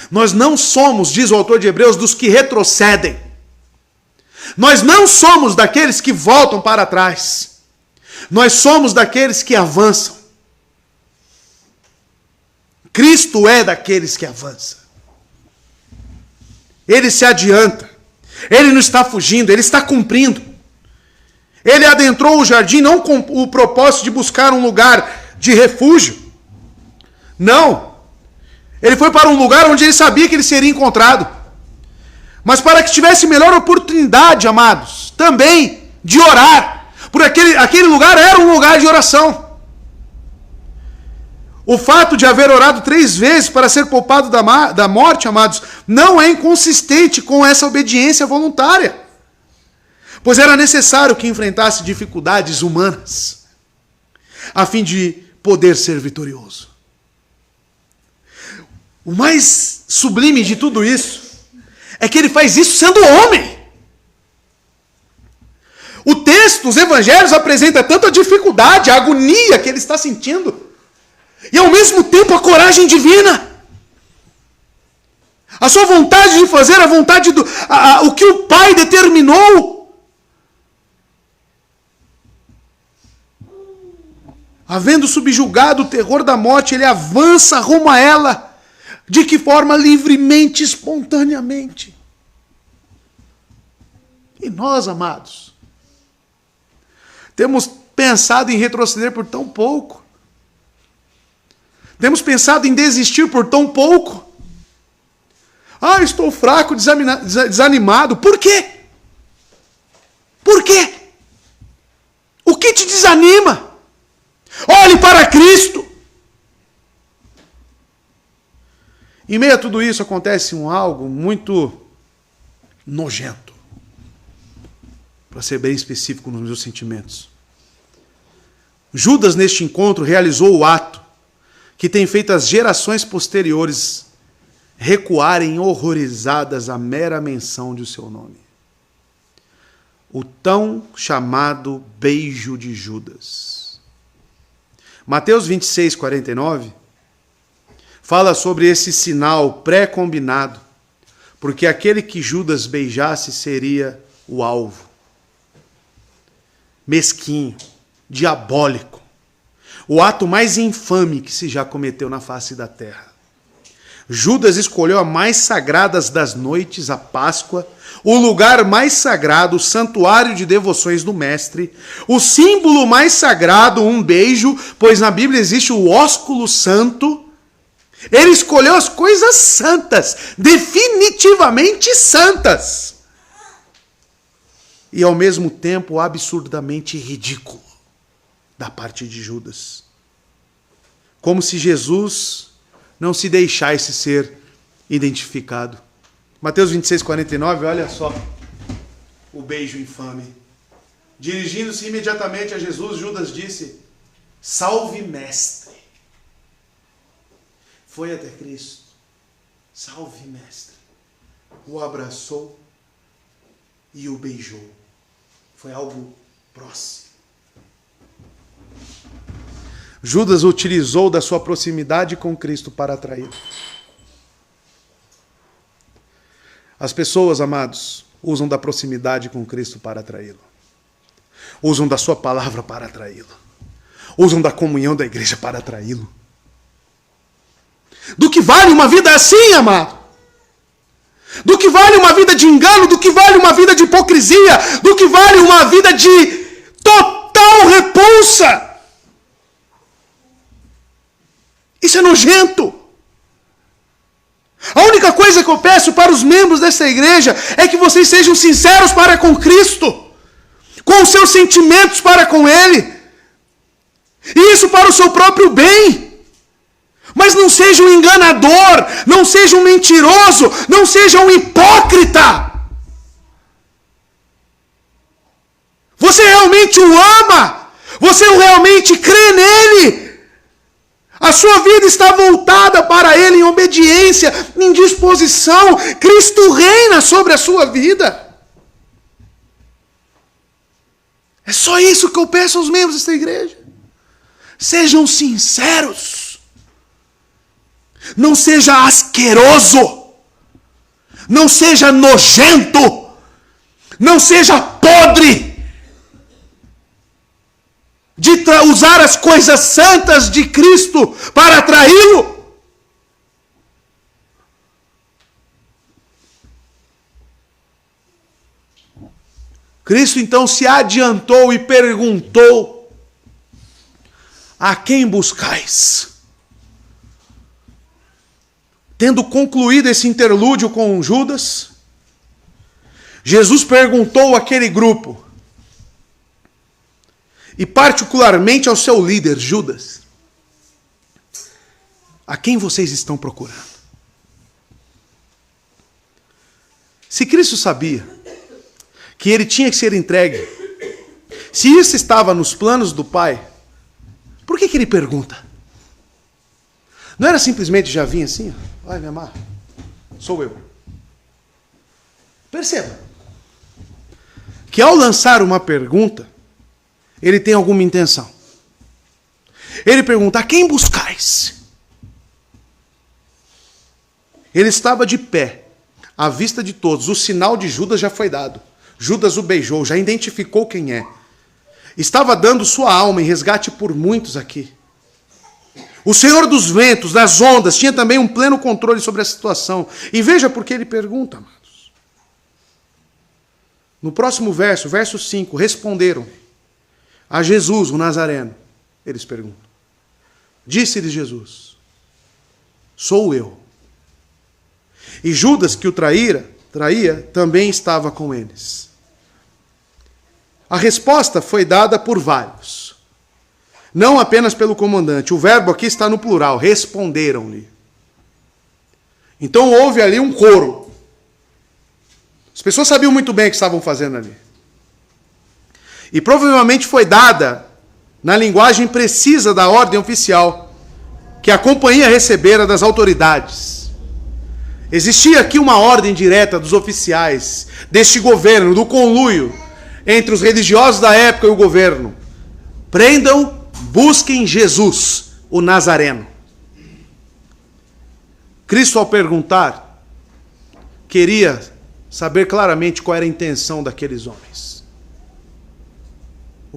Nós não somos, diz o autor de Hebreus, dos que retrocedem. Nós não somos daqueles que voltam para trás. Nós somos daqueles que avançam. Cristo é daqueles que avançam. Ele se adianta. Ele não está fugindo, ele está cumprindo. Ele adentrou o jardim não com o propósito de buscar um lugar de refúgio. Não. Ele foi para um lugar onde ele sabia que ele seria encontrado. Mas para que tivesse melhor oportunidade, amados, também de orar. Porque aquele lugar era um lugar de oração. O fato de haver orado 3 vezes para ser poupado da morte, amados, não é inconsistente com essa obediência voluntária. Pois era necessário que enfrentasse dificuldades humanas, a fim de poder ser vitorioso. O mais sublime de tudo isso é que ele faz isso sendo homem. O texto, os evangelhos apresentam tanta dificuldade, a agonia que ele está sentindo, e ao mesmo tempo a coragem divina. A sua vontade de fazer a vontade o que o Pai determinou. Havendo subjugado o terror da morte, ele avança rumo a ela. De que forma? Livremente, espontaneamente. E nós, amados, temos pensado em retroceder por tão pouco. Temos pensado em desistir por tão pouco. Ah, estou fraco, desanimado. Por quê? Por quê? O que te desanima? Olhe para Cristo. Em meio a tudo isso acontece algo muito nojento. Para ser bem específico nos meus sentimentos. Judas, neste encontro, realizou o ato que tem feito as gerações posteriores recuarem horrorizadas à mera menção de seu nome. O tão chamado beijo de Judas. Mateus 26, 49 fala sobre esse sinal pré-combinado, porque aquele que Judas beijasse seria o alvo. Mesquinho, diabólico. O ato mais infame que se já cometeu na face da terra. Judas escolheu a mais sagrada das noites, a Páscoa, o lugar mais sagrado, o santuário de devoções do Mestre, o símbolo mais sagrado, um beijo, pois na Bíblia existe o ósculo santo. Ele escolheu as coisas santas, definitivamente santas. E ao mesmo tempo absurdamente ridículo da parte de Judas. Como se Jesus não se deixasse ser identificado. Mateus 26, 49, olha só o beijo infame. Dirigindo-se imediatamente a Jesus, Judas disse: salve, mestre. Foi até Cristo. Salve, mestre. O abraçou e o beijou. Foi algo próximo. Judas utilizou da sua proximidade com Cristo para atraí-lo. As pessoas, amados, usam da proximidade com Cristo para atraí-lo. Usam da sua palavra para atraí-lo. Usam da comunhão da igreja para atraí-lo. Do que vale uma vida assim, amado? Do que vale uma vida de engano? Do que vale uma vida de hipocrisia? Do que vale uma vida de total repulsa? Isso é nojento. A única coisa que eu peço para os membros dessa igreja é que vocês sejam sinceros para com Cristo, com os seus sentimentos para com Ele, e isso para o seu próprio bem. Mas não seja um enganador, não seja um mentiroso, não seja um hipócrita. Você realmente o ama? Você realmente crê nele? A sua vida está voltada para Ele em obediência, em disposição. Cristo reina sobre a sua vida. É só isso que eu peço aos membros desta igreja. Sejam sinceros. Não seja asqueroso. Não seja nojento. Não seja podre. De usar as coisas santas de Cristo para atraí-lo. Cristo então se adiantou e perguntou: a quem buscais? Tendo concluído esse interlúdio com Judas, Jesus perguntou àquele grupo, e particularmente ao seu líder, Judas: a quem vocês estão procurando? Se Cristo sabia que ele tinha que ser entregue, se isso estava nos planos do Pai, por que ele pergunta? Não era simplesmente já vinha assim, ó, vai me amar, sou eu. Perceba que ao lançar uma pergunta, ele tem alguma intenção. Ele pergunta: a quem buscais? Ele estava de pé, à vista de todos. O sinal de Judas já foi dado. Judas o beijou, já identificou quem é. Estava dando sua alma em resgate por muitos aqui. O Senhor dos ventos, das ondas, tinha também um pleno controle sobre a situação. E veja por que ele pergunta, amados. No próximo verso, verso 5, responderam a Jesus, o Nazareno. Eles perguntam. Disse-lhes Jesus: sou eu. E Judas, que o traía, também estava com eles. A resposta foi dada por vários. Não apenas pelo comandante. O verbo aqui está no plural. Responderam-lhe. Então houve ali um coro. As pessoas sabiam muito bem o que estavam fazendo ali. E provavelmente foi dada na linguagem precisa da ordem oficial que a companhia recebera das autoridades. Existia aqui uma ordem direta dos oficiais, deste governo, do conluio entre os religiosos da época e o governo. Prendam, busquem Jesus, o Nazareno. Cristo, ao perguntar, queria saber claramente qual era a intenção daqueles homens.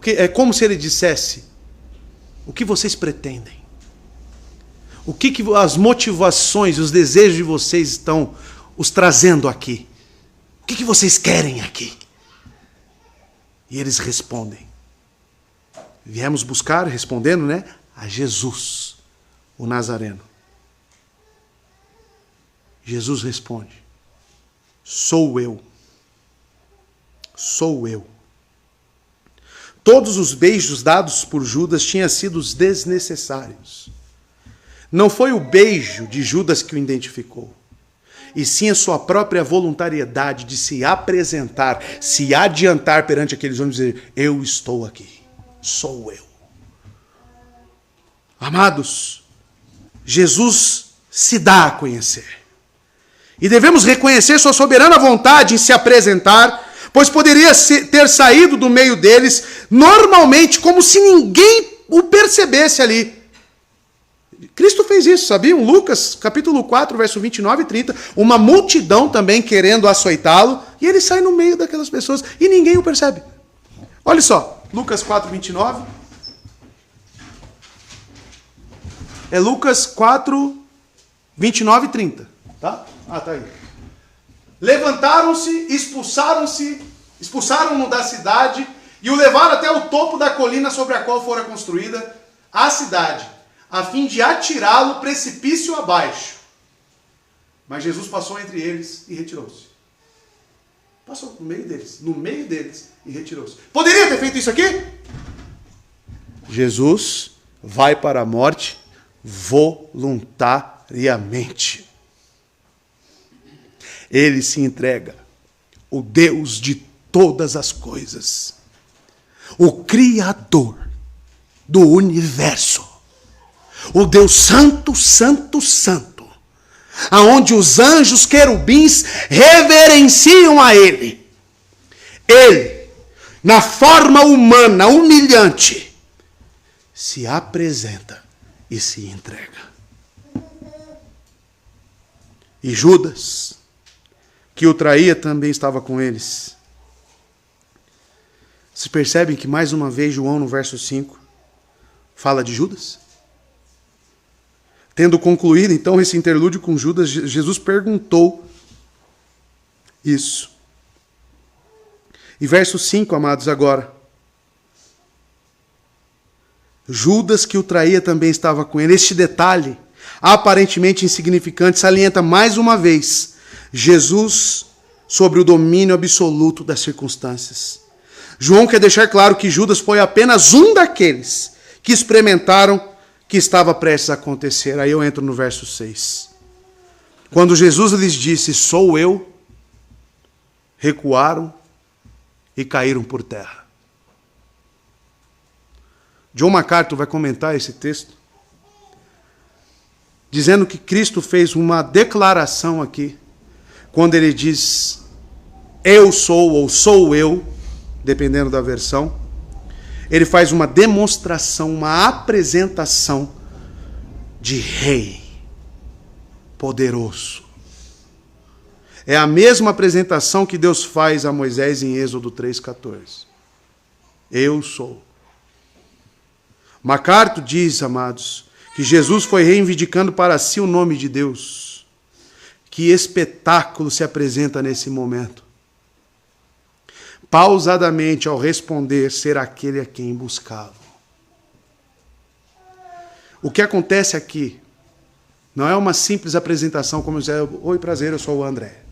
É como se ele dissesse: o que vocês pretendem? O que as motivações, os desejos de vocês estão os trazendo aqui? O que vocês querem aqui? E eles respondem. Viemos buscar, respondendo, né? A Jesus, o Nazareno. Jesus responde: sou eu. Sou eu. Todos os beijos dados por Judas tinham sido desnecessários. Não foi o beijo de Judas que o identificou, e sim a sua própria voluntariedade de se apresentar, se adiantar perante aqueles homens e dizer: eu estou aqui, sou eu. Amados, Jesus se dá a conhecer. E devemos reconhecer sua soberana vontade em se apresentar, pois poderia ter saído do meio deles normalmente, como se ninguém o percebesse ali. Cristo fez isso, sabiam? Lucas, capítulo 4, verso 29 e 30. Uma multidão também querendo açoitá-lo, e ele sai no meio daquelas pessoas e ninguém o percebe. Olha só, Lucas 4, 29. É Lucas 4, 29 e 30. Tá? Tá aí. Levantaram-se, expulsaram-no da cidade e o levaram até o topo da colina sobre a qual fora construída a cidade, a fim de atirá-lo precipício abaixo. Mas Jesus passou entre eles e retirou-se. Passou no meio deles e retirou-se. Poderia ter feito isso aqui? Jesus vai para a morte voluntariamente. Ele se entrega, o Deus de todas as coisas, o Criador do universo, o Deus Santo, Santo, Santo, aonde os anjos querubins reverenciam a Ele. Ele, na forma humana, humilhante, se apresenta e se entrega. E Judas, que o traía, também estava com eles. Vocês percebem que mais uma vez João, no verso 5, fala de Judas? Tendo concluído então esse interlúdio com Judas, Jesus perguntou isso. E verso 5, amados, agora. Judas, que o traía, também estava com ele. Este detalhe, aparentemente insignificante, salienta mais uma vez Jesus sobre o domínio absoluto das circunstâncias. João quer deixar claro que Judas foi apenas um daqueles que experimentaram que estava prestes a acontecer. Aí eu entro no verso 6. Quando Jesus lhes disse, sou eu, recuaram e caíram por terra. John MacArthur vai comentar esse texto, dizendo que Cristo fez uma declaração aqui, quando ele diz, eu sou ou sou eu, dependendo da versão. Ele faz uma demonstração, uma apresentação de rei poderoso. É a mesma apresentação que Deus faz a Moisés em Êxodo 3,14. Eu sou. MacArthur diz, amados, que Jesus foi reivindicando para si o nome de Deus. Que espetáculo se apresenta nesse momento. Pausadamente, ao responder, ser aquele a quem buscavam. O que acontece aqui não é uma simples apresentação como dizer, oi, prazer, eu sou o André.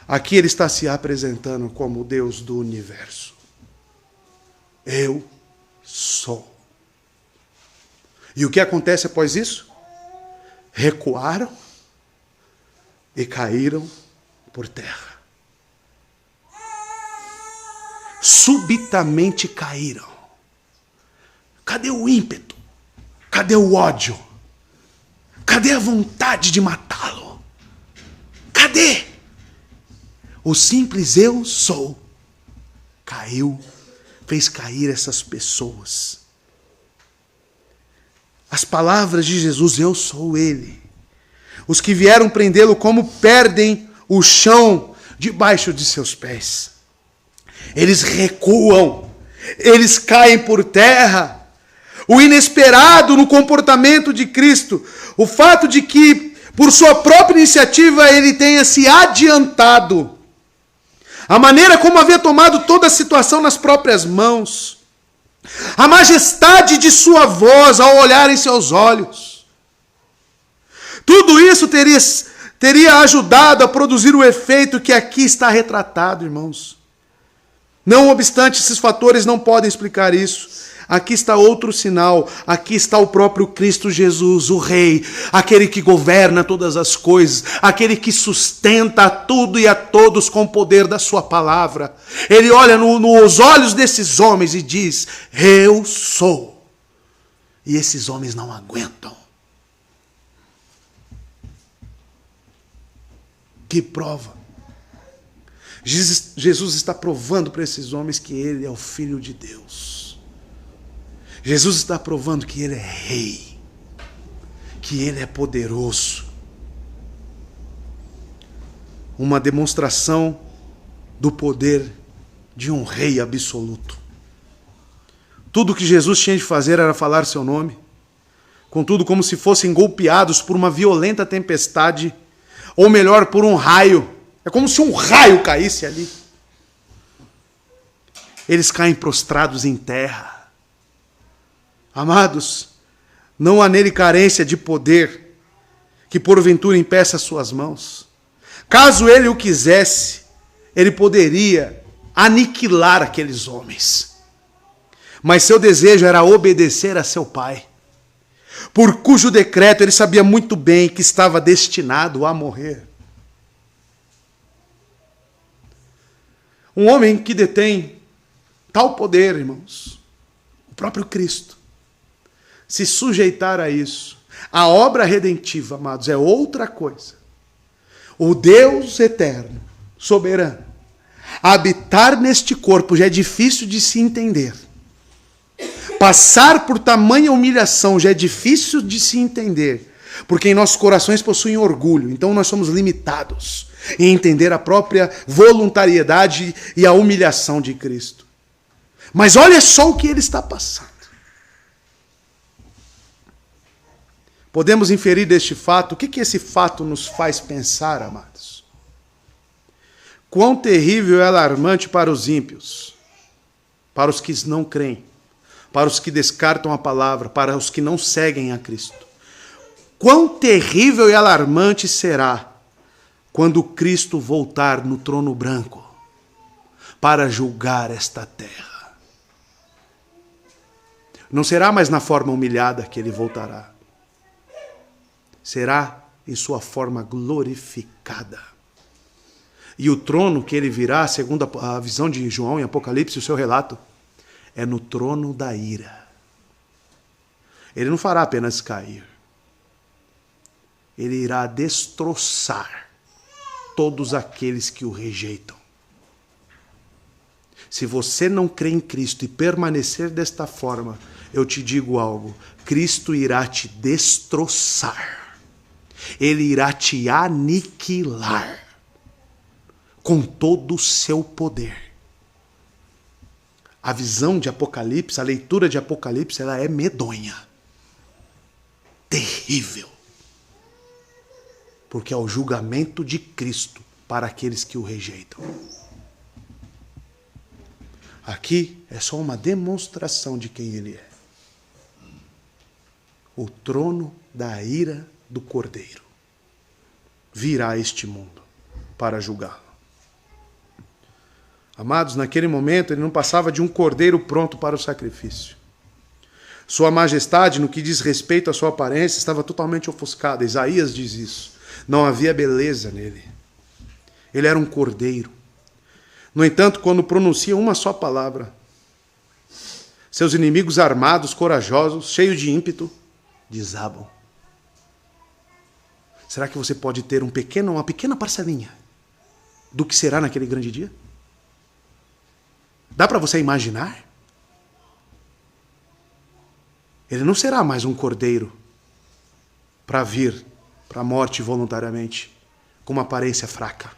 Aqui ele está se apresentando como o Deus do universo. Eu sou. E o que acontece após isso? Recuaram e caíram por terra. Subitamente caíram. Cadê o ímpeto? Cadê o ódio? Cadê a vontade de matá-lo? Cadê? O simples eu sou caiu, fez cair essas pessoas. As palavras de Jesus, eu sou ele. Os que vieram prendê-lo, como perdem o chão debaixo de seus pés. Eles recuam, eles caem por terra. O inesperado no comportamento de Cristo, o fato de que, por sua própria iniciativa, ele tenha se adiantado. A maneira como havia tomado toda a situação nas próprias mãos. A majestade de sua voz ao olhar em seus olhos. Tudo isso teria ajudado a produzir o efeito que aqui está retratado, irmãos. Não obstante, esses fatores não podem explicar isso. Aqui está outro sinal. Aqui está o próprio Cristo Jesus, o Rei, aquele que governa todas as coisas, aquele que sustenta tudo e a todos com o poder da sua palavra. Ele olha nos olhos desses homens e diz, eu sou. E esses homens não aguentam. Que prova. Jesus está provando para esses homens que ele é o Filho de Deus. Jesus está provando que ele é rei, que ele é poderoso. Uma demonstração do poder de um rei absoluto. Tudo que Jesus tinha de fazer era falar seu nome. Contudo, como se fossem golpeados por uma violenta tempestade, ou melhor, por um raio. É como se um raio caísse ali. Eles caem prostrados em terra. Amados, não há nele carência de poder que porventura impeça suas mãos. Caso ele o quisesse, ele poderia aniquilar aqueles homens. Mas seu desejo era obedecer a seu pai, por cujo decreto ele sabia muito bem que estava destinado a morrer. Um homem que detém tal poder, irmãos, o próprio Cristo, se sujeitar a isso, a obra redentiva, amados, é outra coisa. O Deus eterno, soberano, habitar neste corpo já é difícil de se entender. Passar por tamanha humilhação já é difícil de se entender, porque em nossos corações possuem orgulho, então nós somos limitados em entender a própria voluntariedade e a humilhação de Cristo. Mas olha só o que ele está passando. Podemos inferir deste fato, o que esse fato nos faz pensar, amados? Quão terrível e alarmante para os ímpios, para os que não creem, para os que descartam a palavra, para os que não seguem a Cristo. Quão terrível e alarmante será quando Cristo voltar no trono branco para julgar esta terra. Não será mais na forma humilhada que ele voltará. Será em sua forma glorificada. E o trono que ele virá, segundo a visão de João em Apocalipse, o seu relato, é no trono da ira. Ele não fará apenas cair. Ele irá destroçar todos aqueles que o rejeitam. Se você não crê em Cristo e permanecer desta forma, eu te digo algo: Cristo irá te destroçar. Ele irá te aniquilar com todo o seu poder. A visão de Apocalipse, a leitura de Apocalipse, ela é medonha. Terrível. Porque é o julgamento de Cristo para aqueles que o rejeitam. Aqui é só uma demonstração de quem ele é. O trono da ira do Cordeiro virá a este mundo para julgá-lo. Amados, naquele momento ele não passava de um cordeiro pronto para o sacrifício. Sua majestade, no que diz respeito à sua aparência, estava totalmente ofuscada. Isaías diz isso. Não havia beleza nele. Ele era um cordeiro. No entanto, quando pronuncia uma só palavra, seus inimigos armados, corajosos, cheios de ímpeto, desabam. Será que você pode ter uma pequena parcelinha do que será naquele grande dia? Dá para você imaginar? Ele não será mais um cordeiro para vir para a morte voluntariamente, com uma aparência fraca.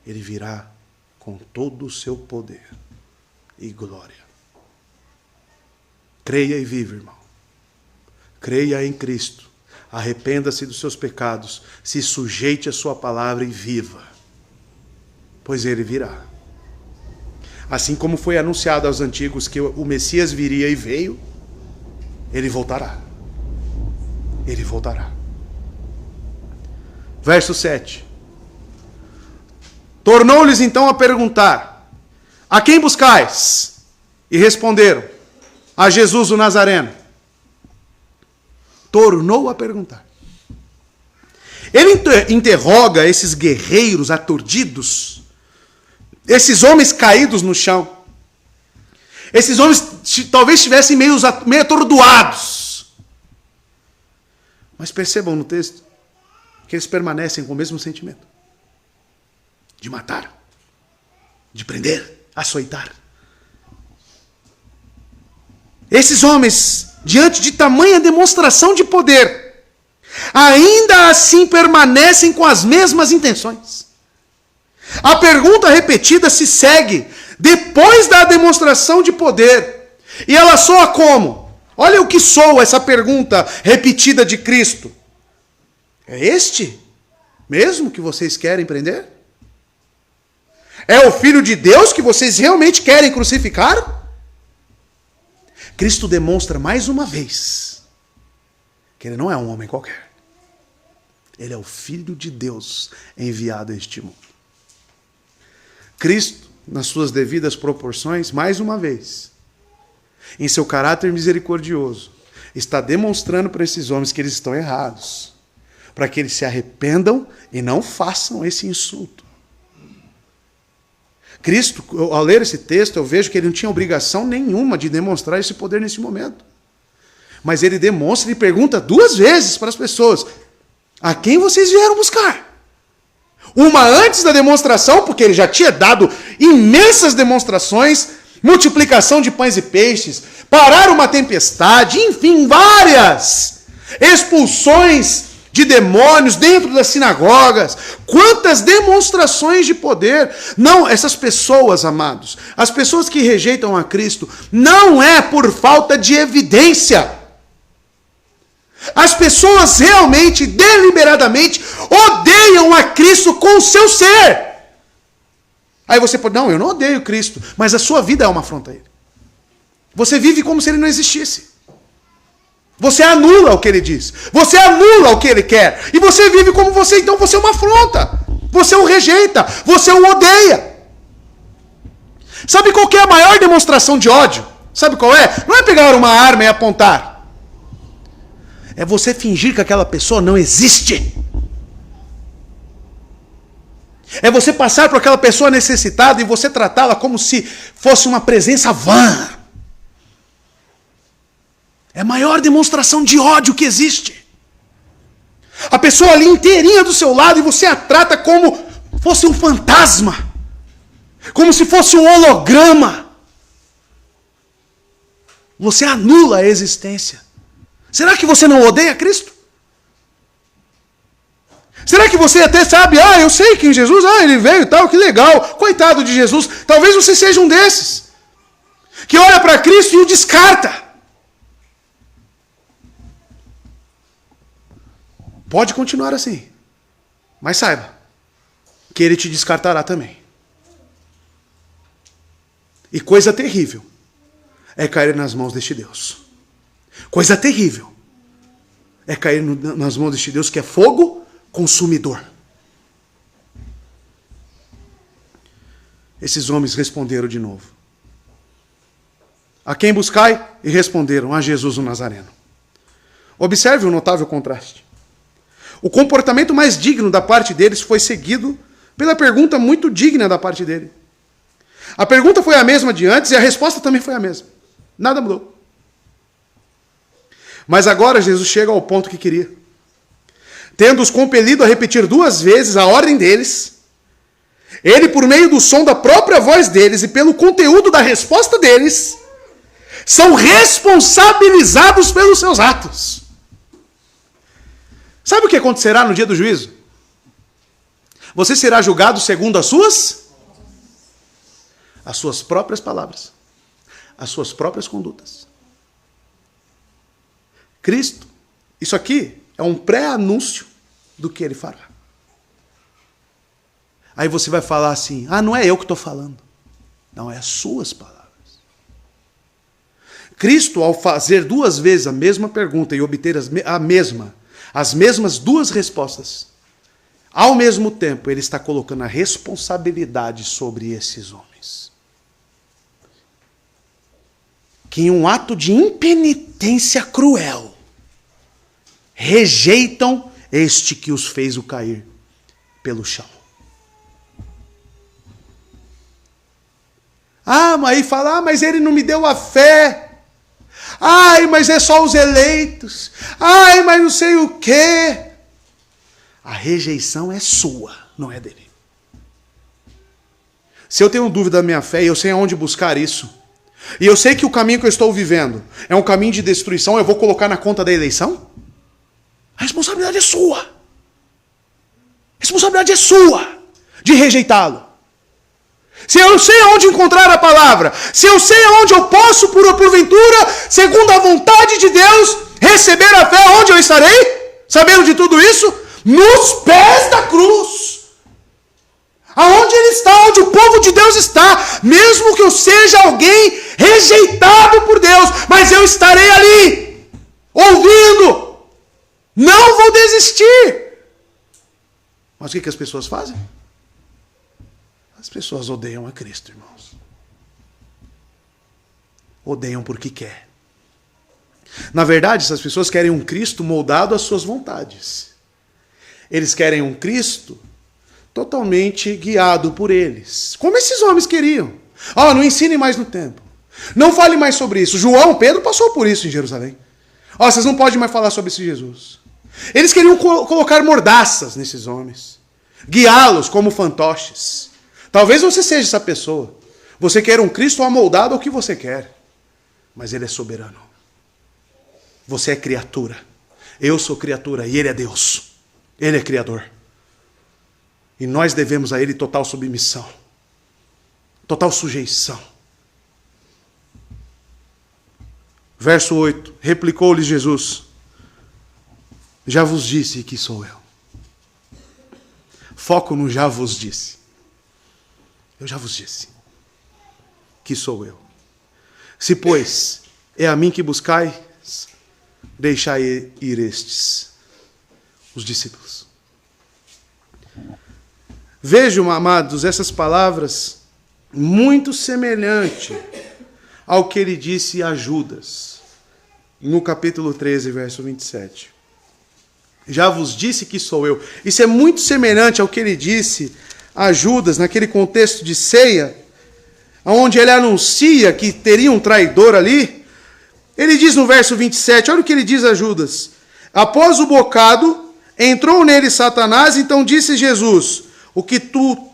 Ele virá com todo o seu poder e glória. Creia e viva, irmão. Creia em Cristo. Arrependa-se dos seus pecados. Se sujeite à sua palavra e viva. Pois ele virá. Assim como foi anunciado aos antigos que o Messias viria e veio, ele voltará. Ele voltará. Verso 7. Tornou-lhes então a perguntar: a quem buscais? E responderam: a Jesus o Nazareno. Tornou a perguntar. Ele interroga esses guerreiros aturdidos, esses homens caídos no chão. Esses homens talvez estivessem meio atordoados. Mas percebam no texto que eles permanecem com o mesmo sentimento. De matar, de prender, açoitar. Esses homens, diante de tamanha demonstração de poder, ainda assim permanecem com as mesmas intenções. A pergunta repetida se segue depois da demonstração de poder. E ela soa como? Olha o que soa essa pergunta repetida de Cristo. É este mesmo que vocês querem prender? É o Filho de Deus que vocês realmente querem crucificar? Cristo demonstra mais uma vez que ele não é um homem qualquer. Ele é o Filho de Deus enviado a este mundo. Cristo, nas suas devidas proporções, mais uma vez, em seu caráter misericordioso, está demonstrando para esses homens que eles estão errados, para que eles se arrependam e não façam esse insulto. Cristo, ao ler esse texto, eu vejo que ele não tinha obrigação nenhuma de demonstrar esse poder nesse momento. Mas ele demonstra e pergunta duas vezes para as pessoas: a quem vocês vieram buscar? Uma antes da demonstração, porque ele já tinha dado imensas demonstrações, multiplicação de pães e peixes, parar uma tempestade, enfim, várias expulsões de demônios dentro das sinagogas. Quantas demonstrações de poder. Não, essas pessoas, amados, as pessoas que rejeitam a Cristo, não é por falta de evidência. As pessoas realmente, deliberadamente, odeiam a Cristo com o seu ser. Aí você pode, não, eu não odeio Cristo, mas a sua vida é uma afronta a Ele. Você vive como se Ele não existisse. Você anula o que Ele diz. Você anula o que Ele quer. E você vive como você, então você é uma afronta. Você o rejeita. Você o odeia. Sabe qual que é a maior demonstração de ódio? Sabe qual é? Não é pegar uma arma e apontar. É você fingir que aquela pessoa não existe. É você passar por aquela pessoa necessitada e você tratá-la como se fosse uma presença vã. É a maior demonstração de ódio que existe. A pessoa ali inteirinha do seu lado e você a trata como fosse um fantasma. Como se fosse um holograma. Você anula a existência. Será que você não odeia Cristo? Será que você até sabe, eu sei que em Jesus, ele veio e tal, que legal. Coitado de Jesus. Talvez você seja um desses. Que olha para Cristo e o descarta. Pode continuar assim. Mas saiba que Ele te descartará também. E coisa terrível é cair nas mãos deste Deus. Coisa terrível é cair nas mãos deste Deus que é fogo consumidor. Esses homens responderam de novo. A quem buscai? E responderam, a Jesus o Nazareno. Observe o notável contraste. O comportamento mais digno da parte deles foi seguido pela pergunta muito digna da parte dele. A pergunta foi a mesma de antes e a resposta também foi a mesma. Nada mudou. Mas agora Jesus chega ao ponto que queria. Tendo-os compelido a repetir 2 vezes a ordem deles, ele, por meio do som da própria voz deles e pelo conteúdo da resposta deles, são responsabilizados pelos seus atos. Sabe o que acontecerá no dia do juízo? Você será julgado segundo as suas próprias palavras, as suas próprias condutas. Cristo, isso aqui é um pré-anúncio do que Ele fará. Aí você vai falar assim, não é eu que estou falando. Não, é as suas palavras. Cristo, ao fazer 2 vezes a mesma pergunta e obter as mesmas 2 respostas, ao mesmo tempo, Ele está colocando a responsabilidade sobre esses homens. Que em um ato de impenitência cruel, rejeitam este que os fez o cair pelo chão. Mas aí fala, mas ele não me deu a fé. Mas é só os eleitos. Mas não sei o quê. A rejeição é sua, não é dele. Se eu tenho dúvida da minha fé e eu sei aonde buscar isso, e eu sei que o caminho que eu estou vivendo é um caminho de destruição, eu vou colocar na conta da eleição? A responsabilidade é sua. A responsabilidade é sua de rejeitá-lo. Se eu sei aonde encontrar a palavra, se eu sei aonde eu posso, porventura, segundo a vontade de Deus, receber a fé, onde eu estarei? Sabendo de tudo isso? Nos pés da cruz. Aonde Ele está, onde o povo de Deus está. Mesmo que eu seja alguém rejeitado por Deus, mas eu estarei ali, ouvindo. Não vou desistir. Mas o que as pessoas fazem? As pessoas odeiam a Cristo, irmãos. Odeiam porque quer. Na verdade, essas pessoas querem um Cristo moldado às suas vontades. Eles querem um Cristo totalmente guiado por eles. Como esses homens queriam. Não ensine mais no templo. Não fale mais sobre isso. Pedro passou por isso em Jerusalém. Vocês não podem mais falar sobre esse Jesus. Eles queriam colocar mordaças nesses homens. Guiá-los como fantoches. Talvez você seja essa pessoa. Você quer um Cristo amoldado ao que você quer. Mas Ele é soberano. Você é criatura. Eu sou criatura e Ele é Deus. Ele é Criador. E nós devemos a Ele total submissão. Total sujeição. Verso 8. Replicou-lhes Jesus. Já vos disse que sou eu. Foco no já vos disse. Eu já vos disse que sou eu. Se, pois, é a mim que buscais, deixai ir estes, os discípulos. Vejam, amados, essas palavras muito semelhantes ao que ele disse a Judas, no capítulo 13, verso 27. Já vos disse que sou eu. Isso é muito semelhante ao que ele disse a Judas, naquele contexto de ceia, onde ele anuncia que teria um traidor ali. Ele diz no verso 27, olha o que ele diz a Judas. Após o bocado, entrou nele Satanás, então disse Jesus, o que tu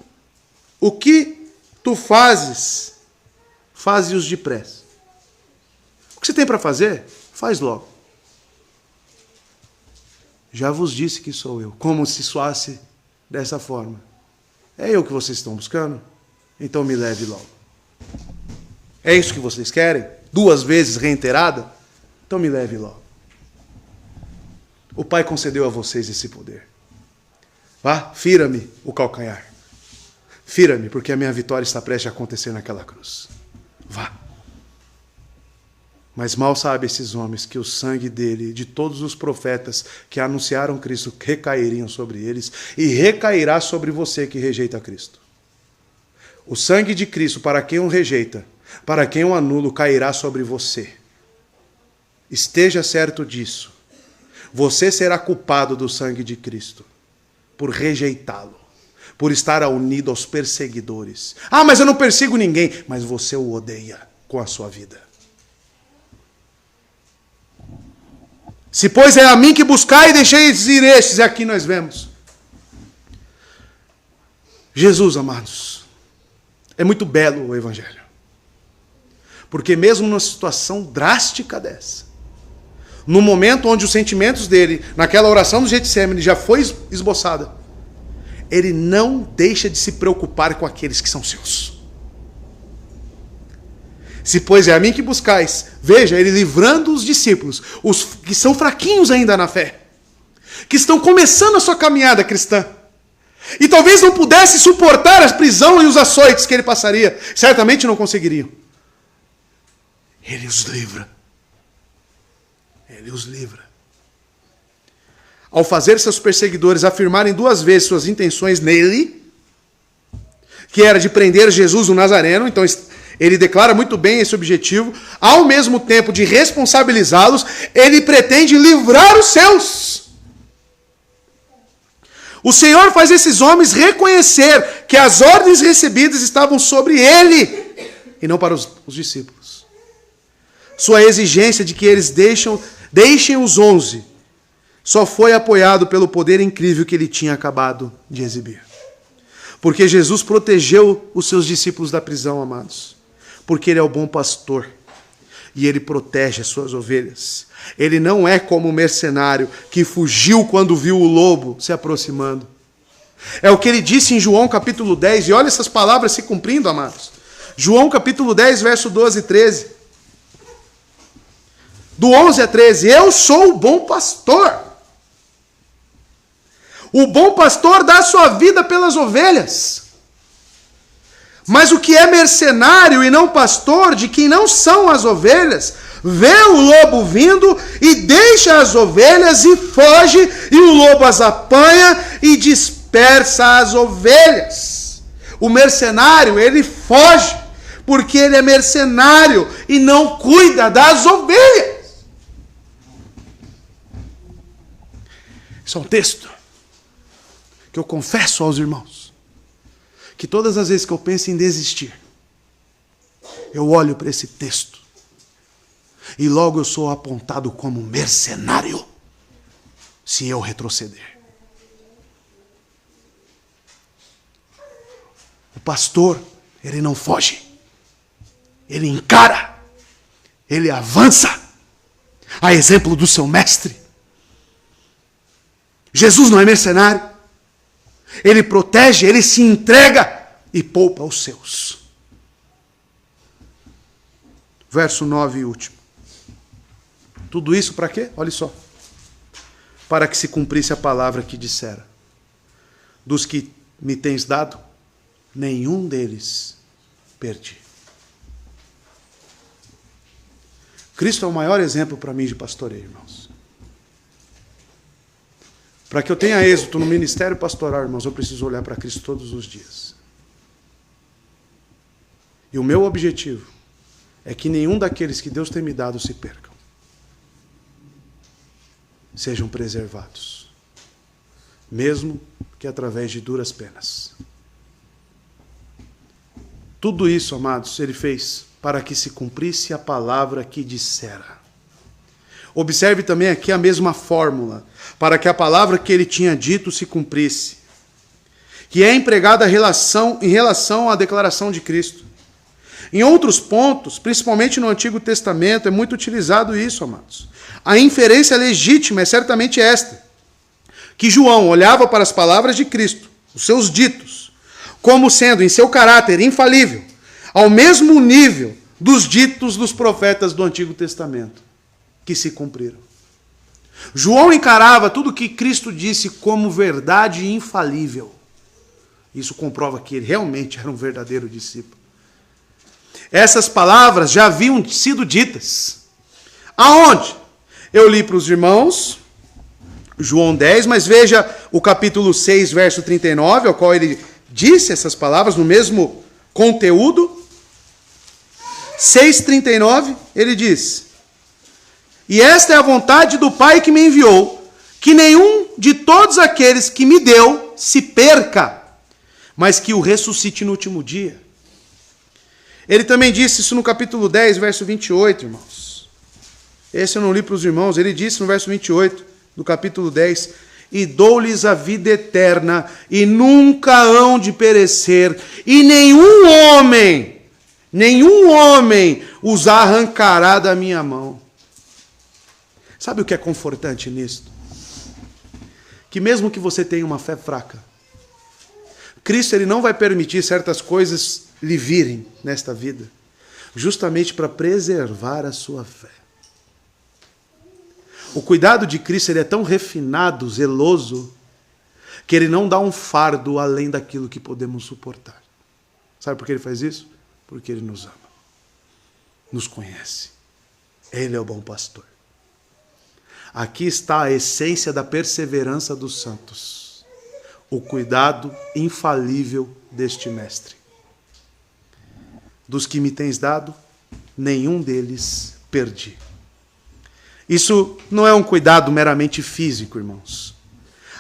fazes, faze-os depressa. O que você tem para fazer, faz logo. Já vos disse que sou eu. Como se soasse dessa forma. É eu que vocês estão buscando? Então me leve logo. É isso que vocês querem? 2 vezes reiterada? Então me leve logo. O Pai concedeu a vocês esse poder. Vá, fira-me o calcanhar. Fira-me, porque a minha vitória está prestes a acontecer naquela cruz. Vá. Mas mal sabem esses homens que o sangue dele, de todos os profetas que anunciaram Cristo, recairiam sobre eles e recairá sobre você que rejeita Cristo. O sangue de Cristo, para quem o rejeita, para quem o anula, cairá sobre você. Esteja certo disso. Você será culpado do sangue de Cristo por rejeitá-lo, por estar unido aos perseguidores. Ah, mas eu não persigo ninguém. Mas você o odeia com a sua vida. Se, pois, é a mim que buscai, deixeis ir estes. E aqui nós vemos. Jesus, amados, é muito belo o Evangelho. Porque mesmo numa situação drástica dessa, no momento onde os sentimentos dele, naquela oração do Getsêmani, já foi esboçada, ele não deixa de se preocupar com aqueles que são seus. Se, pois, é a mim que buscais, veja, ele livrando os discípulos, os que são fraquinhos ainda na fé, que estão começando a sua caminhada cristã, e talvez não pudesse suportar a prisão e os açoites que ele passaria, certamente não conseguiriam. Ele os livra. Ele os livra. Ao fazer seus perseguidores afirmarem 2 vezes suas intenções nele, que era de prender Jesus o Nazareno, então ele declara muito bem esse objetivo, ao mesmo tempo de responsabilizá-los, ele pretende livrar os seus. O Senhor faz esses homens reconhecer que as ordens recebidas estavam sobre ele, e não para os discípulos. Sua exigência de que eles deixem os 11 só foi apoiado pelo poder incrível que ele tinha acabado de exibir. Porque Jesus protegeu os seus discípulos da prisão, amados. Porque ele é o bom pastor e ele protege as suas ovelhas. Ele não é como o mercenário que fugiu quando viu o lobo se aproximando. É o que ele disse em João capítulo 10, e olha essas palavras se cumprindo, amados. João capítulo 10, verso 12 e 13. Do 11 a 13, eu sou o bom pastor. O bom pastor dá a sua vida pelas ovelhas. Mas o que é mercenário e não pastor, de quem não são as ovelhas, vê o lobo vindo e deixa as ovelhas e foge, e o lobo as apanha e dispersa as ovelhas. O mercenário, ele foge, porque ele é mercenário e não cuida das ovelhas. Isso é um texto que eu confesso aos irmãos, que todas as vezes que eu penso em desistir, eu olho para esse texto e logo eu sou apontado como mercenário se eu retroceder. O pastor, ele não foge, ele encara, ele avança, a exemplo do seu mestre. Jesus não é mercenário. Ele protege, ele se entrega e poupa os seus. Verso 9 e último. Tudo isso para quê? Olha só. para que se cumprisse a palavra que dissera: dos que me tens dado, nenhum deles perdi. Cristo é o maior exemplo para mim de pastoreio, irmãos. Para que eu tenha êxito no ministério pastoral, irmãos, eu preciso olhar para Cristo todos os dias. E o meu objetivo é que nenhum daqueles que Deus tem me dado se percam. Sejam preservados. Mesmo que através de duras penas. Tudo isso, amados, ele fez para que se cumprisse a palavra que dissera. Observe também aqui a mesma fórmula, para que a palavra que ele tinha dito se cumprisse, que é empregada em relação à declaração de Cristo. Em outros pontos, principalmente no Antigo Testamento, é muito utilizado isso, amados. A inferência legítima é certamente esta: que João olhava para as palavras de Cristo, os seus ditos, como sendo em seu caráter infalível, ao mesmo nível dos ditos dos profetas do Antigo Testamento, que se cumpriram. João encarava tudo o que Cristo disse como verdade infalível. Isso comprova que ele realmente era um verdadeiro discípulo. Essas palavras já haviam sido ditas. Aonde? Eu li para os irmãos João 10, mas veja o capítulo 6, verso 39, ao qual ele disse essas palavras no mesmo conteúdo. 6,39, ele diz: e esta é a vontade do Pai que me enviou, que nenhum de todos aqueles que me deu se perca, mas que o ressuscite no último dia. Ele também disse isso no capítulo 10, verso 28, irmãos. Esse eu não li para os irmãos. Ele disse no verso 28 do capítulo 10: e dou-lhes a vida eterna, e nunca hão de perecer, e nenhum homem os arrancará da minha mão. Sabe o que é confortante nisto? Que mesmo que você tenha uma fé fraca, Cristo ele não vai permitir certas coisas lhe virem nesta vida, justamente para preservar a sua fé. O cuidado de Cristo ele é tão refinado, zeloso, que ele não dá um fardo além daquilo que podemos suportar. Sabe por que ele faz isso? Porque ele nos ama, nos conhece. Ele é o bom pastor. Aqui está a essência da perseverança dos santos, o cuidado infalível deste mestre. Dos que me tens dado, nenhum deles perdi. Isso não é um cuidado meramente físico, irmãos.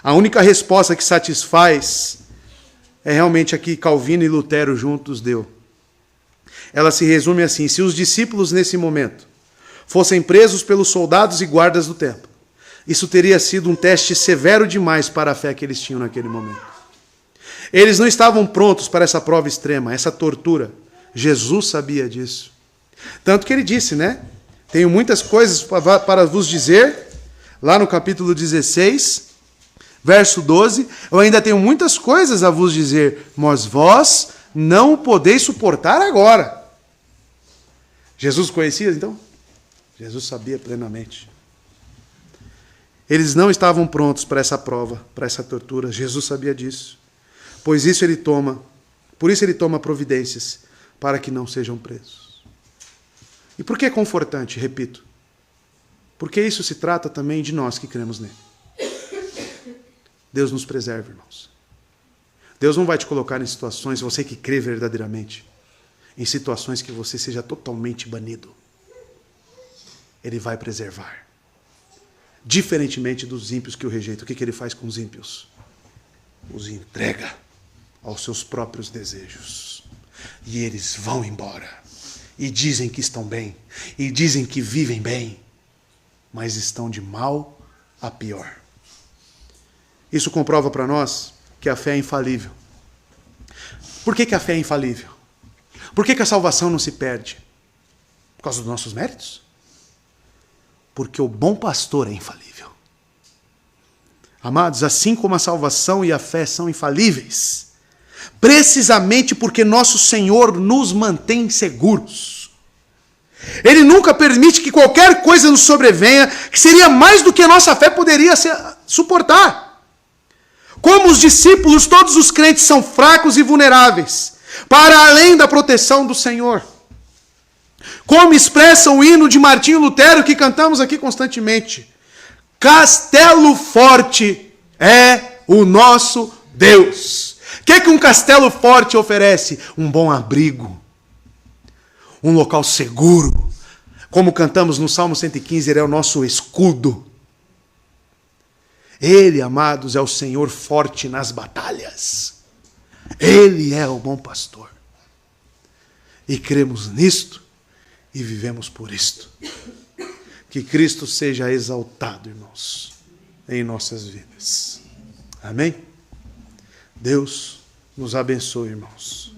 A única resposta que satisfaz é realmente a que Calvino e Lutero juntos deu. Ela se resume assim: se os discípulos nesse momento fossem presos pelos soldados e guardas do templo, isso teria sido um teste severo demais para a fé que eles tinham naquele momento. Eles não estavam prontos para essa prova extrema, essa tortura. Jesus sabia disso. Tanto que ele disse, né? Tenho muitas coisas para vos dizer, lá no capítulo 16, verso 12, eu ainda tenho muitas coisas a vos dizer, mas vós não podeis suportar agora. Jesus conhecia, então? Jesus sabia plenamente. Eles não estavam prontos para essa prova, para essa tortura. Jesus sabia disso. Por isso ele toma providências para que não sejam presos. E por que é confortante? Repito. Porque isso se trata também de nós que cremos nele. Deus nos preserva, irmãos. Deus não vai te colocar em situações, você que crê verdadeiramente, em situações que você seja totalmente banido. Ele vai preservar. Diferentemente dos ímpios que o rejeitam. O que ele faz com os ímpios? Os entrega aos seus próprios desejos. E eles vão embora. E dizem que estão bem. E dizem que vivem bem. Mas estão de mal a pior. Isso comprova para nós que a fé é infalível. Por que a fé é infalível? Por que a salvação não se perde? Por causa dos nossos méritos? Porque o bom pastor é infalível. Amados, assim como a salvação e a fé são infalíveis, precisamente porque nosso Senhor nos mantém seguros. Ele nunca permite que qualquer coisa nos sobrevenha, que seria mais do que a nossa fé poderia suportar. Como os discípulos, todos os crentes são fracos e vulneráveis, para além da proteção do Senhor. Como expressa o hino de Martinho Lutero, que cantamos aqui constantemente. Castelo forte é o nosso Deus. O que um castelo forte oferece? Um bom abrigo. Um local seguro. Como cantamos no Salmo 115, ele é o nosso escudo. Ele, amados, é o Senhor forte nas batalhas. Ele é o bom pastor. E cremos nisto e vivemos por isto. Que Cristo seja exaltado, irmãos, em nossas vidas. Amém? Deus nos abençoe, irmãos.